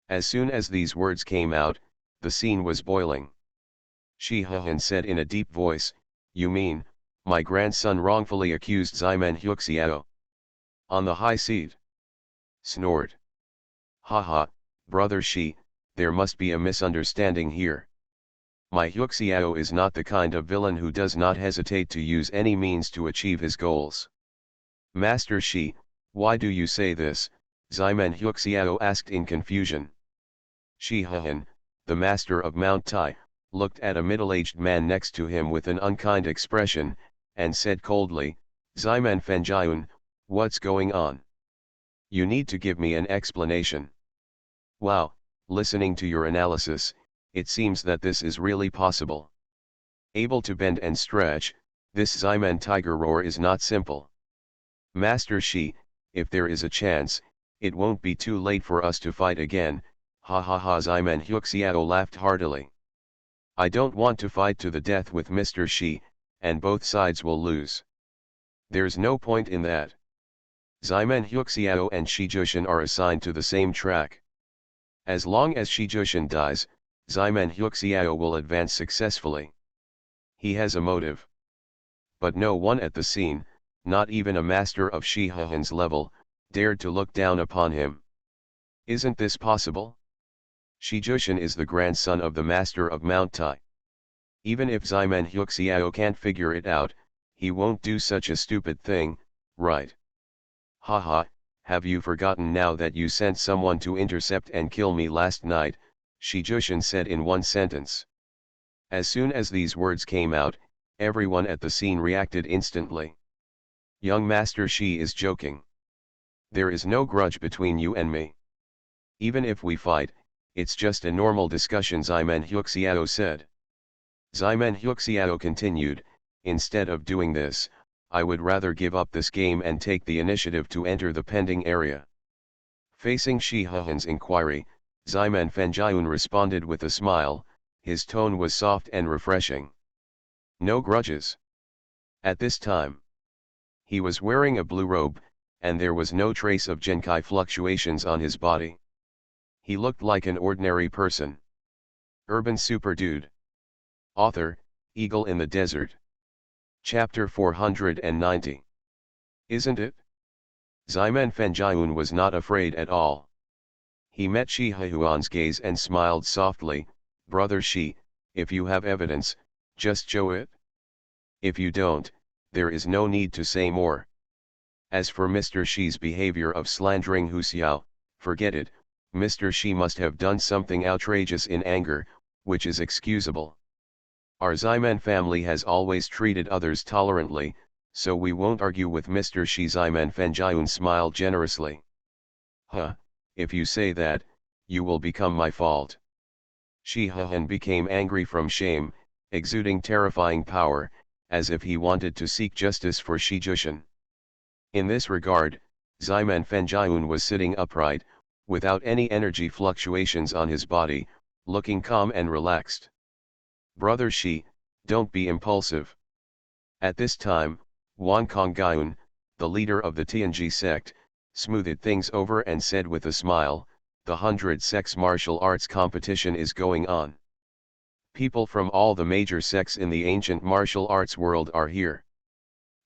As soon as these words came out, the scene was boiling. Shi Huan said in a deep voice, you mean, my grandson wrongfully accused Ximen Huxiao? On the high seat. Snort. Haha, brother Shi, there must be a misunderstanding here. My Huxiao is not the kind of villain who does not hesitate to use any means to achieve his goals. Master Shi, why do you say this? Ximen Huxiao asked in confusion. Shi Huan, the master of Mount Tai, looked at a middle-aged man next to him with an unkind expression, and said coldly, Ximen Fenjiun, what's going on? You need to give me an explanation. Wow, listening to your analysis, it seems that this is really possible. Able to bend and stretch, this Ximen tiger roar is not simple. Master Shi, if there is a chance, it won't be too late for us to fight again. Ha ha ha. Ximen Huxiao laughed heartily. I don't want to fight to the death with Mr. Shi, and both sides will lose. There's no point in that. Ximen Huxiao and Shi Jushin are assigned to the same track. As long as Shi Jushin dies, Ximen Huxiao will advance successfully. He has a motive. But no one at the scene, not even a master of Shi Huan's level, dared to look down upon him. Isn't this possible? Shi Jushin is the grandson of the master of Mount Tai. Even if Ximen Huxiao can't figure it out, he won't do such a stupid thing, right? Haha, have you forgotten now that you sent someone to intercept and kill me last night? Shi Jushin said in one sentence. As soon as these words came out, everyone at the scene reacted instantly. Young Master Shi is joking. There is no grudge between you and me. Even if we fight, it's just a normal discussion, Ximen Huxiao said. Ximen Huxiao continued, instead of doing this, I would rather give up this game and take the initiative to enter the pending area. Facing Shi Huan's inquiry, Ximen Fenjiun responded with a smile, his tone was soft and refreshing. No grudges. At this time, he was wearing a blue robe, and there was no trace of Genkai fluctuations on his body. He looked like an ordinary person. Urban Super Dude. Author, Eagle in the Desert. Chapter 490. Isn't it? Ximen Fenjiun was not afraid at all. He met Shi Huan's gaze and smiled softly, Brother Shi, if you have evidence, just show it. If you don't, there is no need to say more. As for Mr. Shi's behavior of slandering Hu Xiao, forget it. Mr. Shi must have done something outrageous in anger, which is excusable. Our Ximen family has always treated others tolerantly, so we won't argue with Mr. Shi. Ximen Fenjiun smiled generously. Huh, if you say that, you will become my fault. Shi Huan became angry from shame, exuding terrifying power, as if he wanted to seek justice for Shi Jushin. In this regard, Ximen Fenjiun was sitting upright, without any energy fluctuations on his body, looking calm and relaxed. Brother Shi, don't be impulsive. At this time, Wan Konggyun, the leader of the Tianji sect, smoothed things over and said with a smile, the 100 sex martial arts competition is going on. People from all the major sects in the ancient martial arts world are here.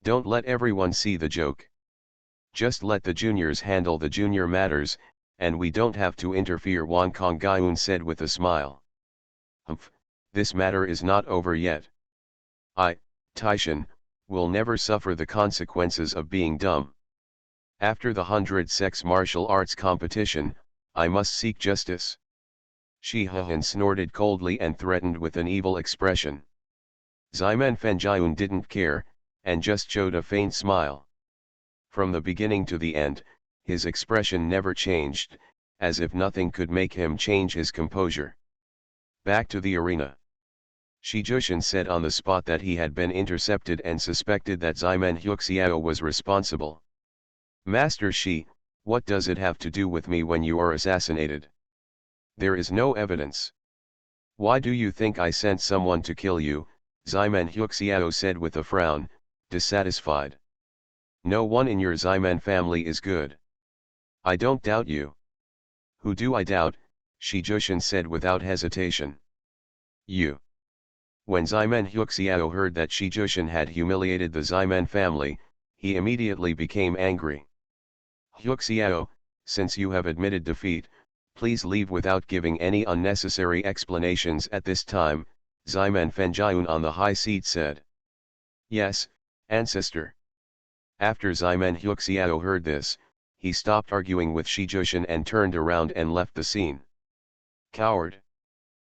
Don't let everyone see the joke. Just let the juniors handle the junior matters, and we don't have to interfere, Wan Kong-gyun said with a smile. Humph, this matter is not over yet. Taishan, will never suffer the consequences of being dumb. After the 100 sex martial arts competition, I must seek justice. Shi Hehan snorted coldly and threatened with an evil expression. Ximen Fengyun didn't care, and just showed a faint smile. From the beginning to the end, his expression never changed, as if nothing could make him change his composure. Back to the arena. Shi Jushin said on the spot that he had been intercepted and suspected that Ximen Huxiao was responsible. Master Shi, what does it have to do with me when you are assassinated? There is no evidence. Why do you think I sent someone to kill you? Ximen Huxiao said with a frown, dissatisfied. No one in your Ximen family is good. I don't doubt you. Who do I doubt? Shi Jushin said without hesitation. You. When Ximen Huxiao heard that Shi Jushin had humiliated the Ximen family, he immediately became angry. Huxiao, since you have admitted defeat, please leave without giving any unnecessary explanations at this time, Ximen Fengyun on the high seat said. Yes, ancestor. After Ximen Huxiao heard this, he stopped arguing with Shi Jushin and turned around and left the scene. Coward.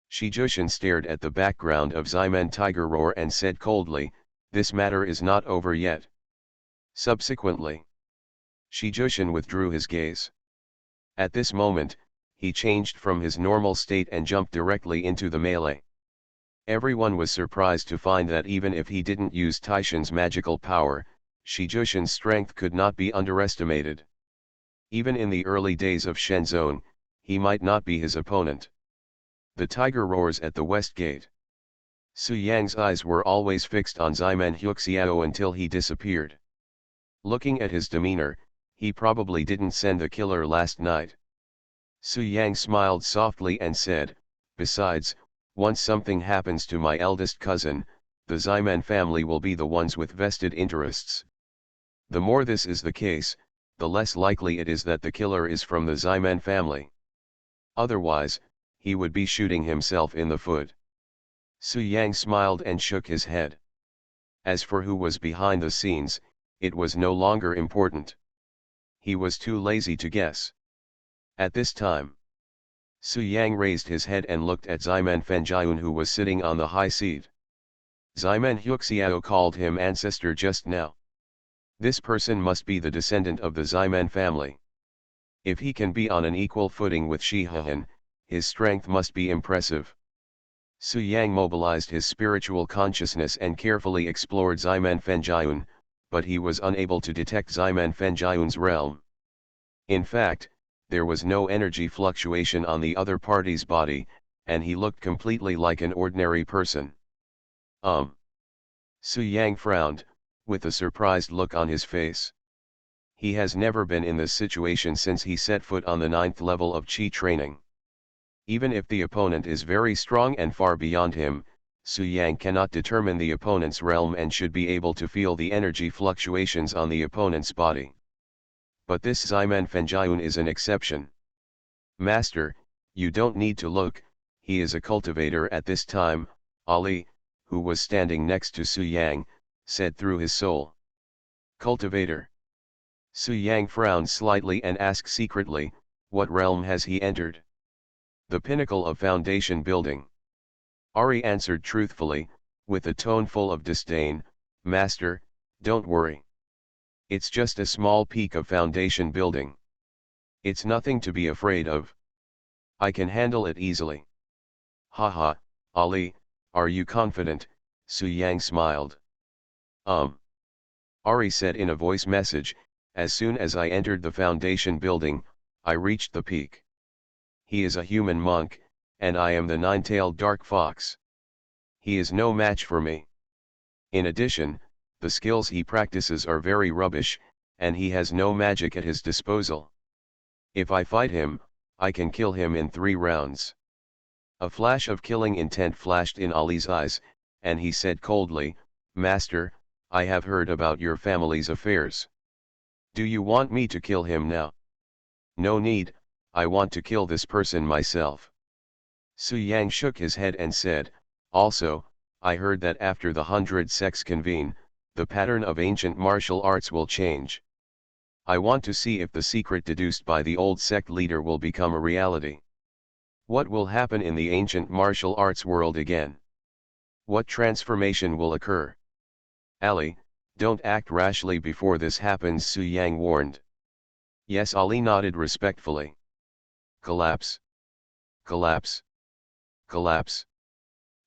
Shi Jushin stared at the background of Ximen Tiger Roar and said coldly, this matter is not over yet. Subsequently, Shi Jushin withdrew his gaze. At this moment, he changed from his normal state and jumped directly into the melee. Everyone was surprised to find that even if he didn't use Taishan's magical power, Shi Jushin's strength could not be underestimated. Even in the early days of Shenzone, he might not be his opponent. The tiger roars at the west gate. Su Yang's eyes were always fixed on Ximen Huxiao until he disappeared. Looking at his demeanor, he probably didn't send the killer last night. Su Yang smiled softly and said, besides, once something happens to my eldest cousin, the Ximen family will be the ones with vested interests. The more this is the case, the less likely it is that the killer is from the Ximen family. Otherwise, he would be shooting himself in the foot. Su Yang smiled and shook his head. As for who was behind the scenes, it was no longer important. He was too lazy to guess. At this time, Su Yang raised his head and looked at Ximen Fengyun, who was sitting on the high seat. Ximen Huxiao called him ancestor just now. This person must be the descendant of the Ximen family. If he can be on an equal footing with Shi Hehan, his strength must be impressive. Su Yang mobilized his spiritual consciousness and carefully explored Ximen Fengyun, but he was unable to detect Ximen Fengyun's realm. In fact, there was no energy fluctuation on the other party's body, and he looked completely like an ordinary person. Su Yang frowned, with a surprised look on his face. He has never been in this situation since he set foot on the 9th level of Qi training. Even if the opponent is very strong and far beyond him, Su Yang cannot determine the opponent's realm and should be able to feel the energy fluctuations on the opponent's body. But this Ximen Fengyun is an exception. Master, you don't need to look, he is a cultivator at this time, Ali, who was standing next to Su Yang, said through his soul. Cultivator. Su Yang frowned slightly and asked secretly, what realm has he entered? The pinnacle of foundation building. Ari answered truthfully, with a tone full of disdain, Master, don't worry. It's just a small peak of foundation building. It's nothing to be afraid of. I can handle it easily. Haha, Ali, are you confident? Su Yang smiled. Ari said in a voice message, as soon as I entered the foundation building, I reached the peak. He is a human monk, and I am the nine-tailed dark fox. He is no match for me. In addition, the skills he practices are very rubbish, and he has no magic at his disposal. If I fight him, I can kill him in 3 rounds. A flash of killing intent flashed in Ali's eyes, and he said coldly, Master, I have heard about your family's affairs. Do you want me to kill him now? No need, I want to kill this person myself. Su Yang shook his head and said, also, I heard that after the 100 sects convene, the pattern of ancient martial arts will change. I want to see if the secret deduced by the old sect leader will become a reality. What will happen in the ancient martial arts world again? What transformation will occur? Ali, don't act rashly before this happens, Su Yang warned. Yes, Ali nodded respectfully. Collapse. Collapse. Collapse.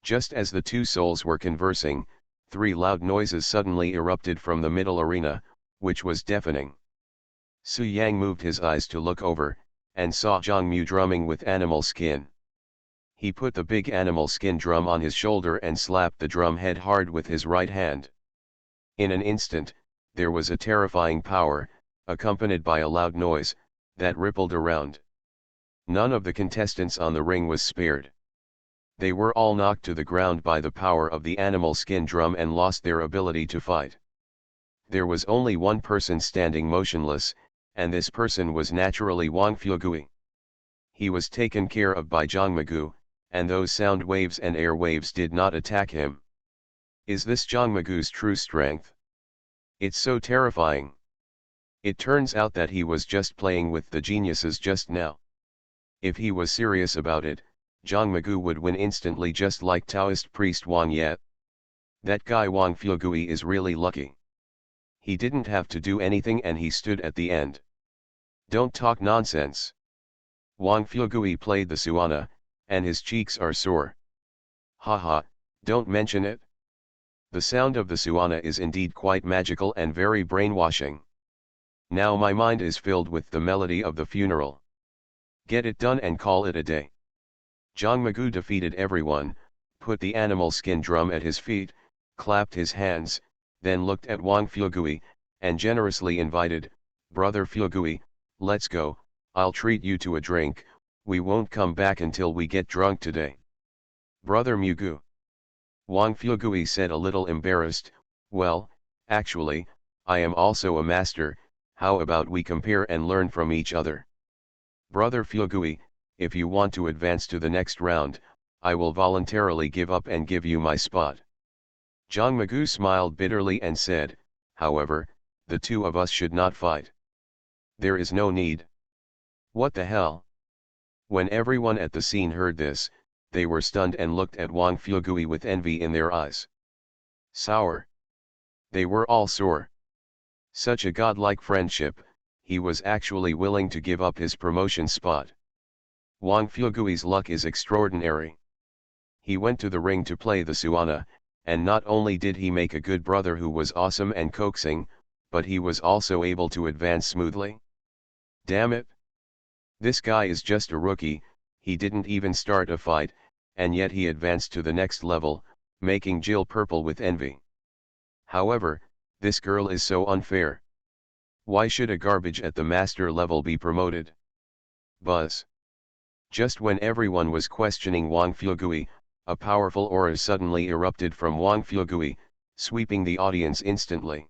Just as the two souls were conversing, 3 loud noises suddenly erupted from the middle arena, which was deafening. Su Yang moved his eyes to look over, and saw Zhang Mu drumming with animal skin. He put the big animal skin drum on his shoulder and slapped the drum head hard with his right hand. In an instant, there was a terrifying power, accompanied by a loud noise, that rippled around. None of the contestants on the ring was spared. They were all knocked to the ground by the power of the animal skin drum and lost their ability to fight. There was only one person standing motionless, and this person was naturally Wang Fuegui. He was taken care of by Zhang Magu, and those sound waves and air waves did not attack him. Is this Zhang Magu's true strength? It's so terrifying. It turns out that he was just playing with the geniuses just now. If he was serious about it, Zhang Magu would win instantly, just like Taoist priest Wang Ye. That guy Wang Fuegui is really lucky. He didn't have to do anything and he stood at the end. Don't talk nonsense. Wang Fuegui played the suana, and his cheeks are sore. Haha, don't mention it. The sound of the suana is indeed quite magical and very brainwashing. Now my mind is filled with the melody of the funeral. Get it done and call it a day. Zhang Magu defeated everyone, put the animal skin drum at his feet, clapped his hands, then looked at Wang Fuegui, and generously invited, Brother Fuegui, let's go, I'll treat you to a drink, we won't come back until we get drunk today. Brother Mugu. Wang Fuegui said, a little embarrassed, well, actually, I am also a master, how about we compare and learn from each other? Brother Fuegui, if you want to advance to the next round, I will voluntarily give up and give you my spot. Zhang Magu smiled bitterly and said, however, the two of us should not fight. There is no need. What the hell? When everyone at the scene heard this, they were stunned and looked at Wang Fuegui with envy in their eyes. Sour. They were all sore. Such a godlike friendship, he was actually willing to give up his promotion spot. Wang Fuegui's luck is extraordinary. He went to the ring to play the suana, and not only did he make a good brother who was awesome and coaxing, but he was also able to advance smoothly. Damn it! This guy is just a rookie, he didn't even start a fight, and yet he advanced to the next level, making Jill purple with envy. However, this girl is so unfair. Why should a garbage at the master level be promoted? Buzz. Just when everyone was questioning Wang Fuegui, a powerful aura suddenly erupted from Wang Fuegui, sweeping the audience instantly.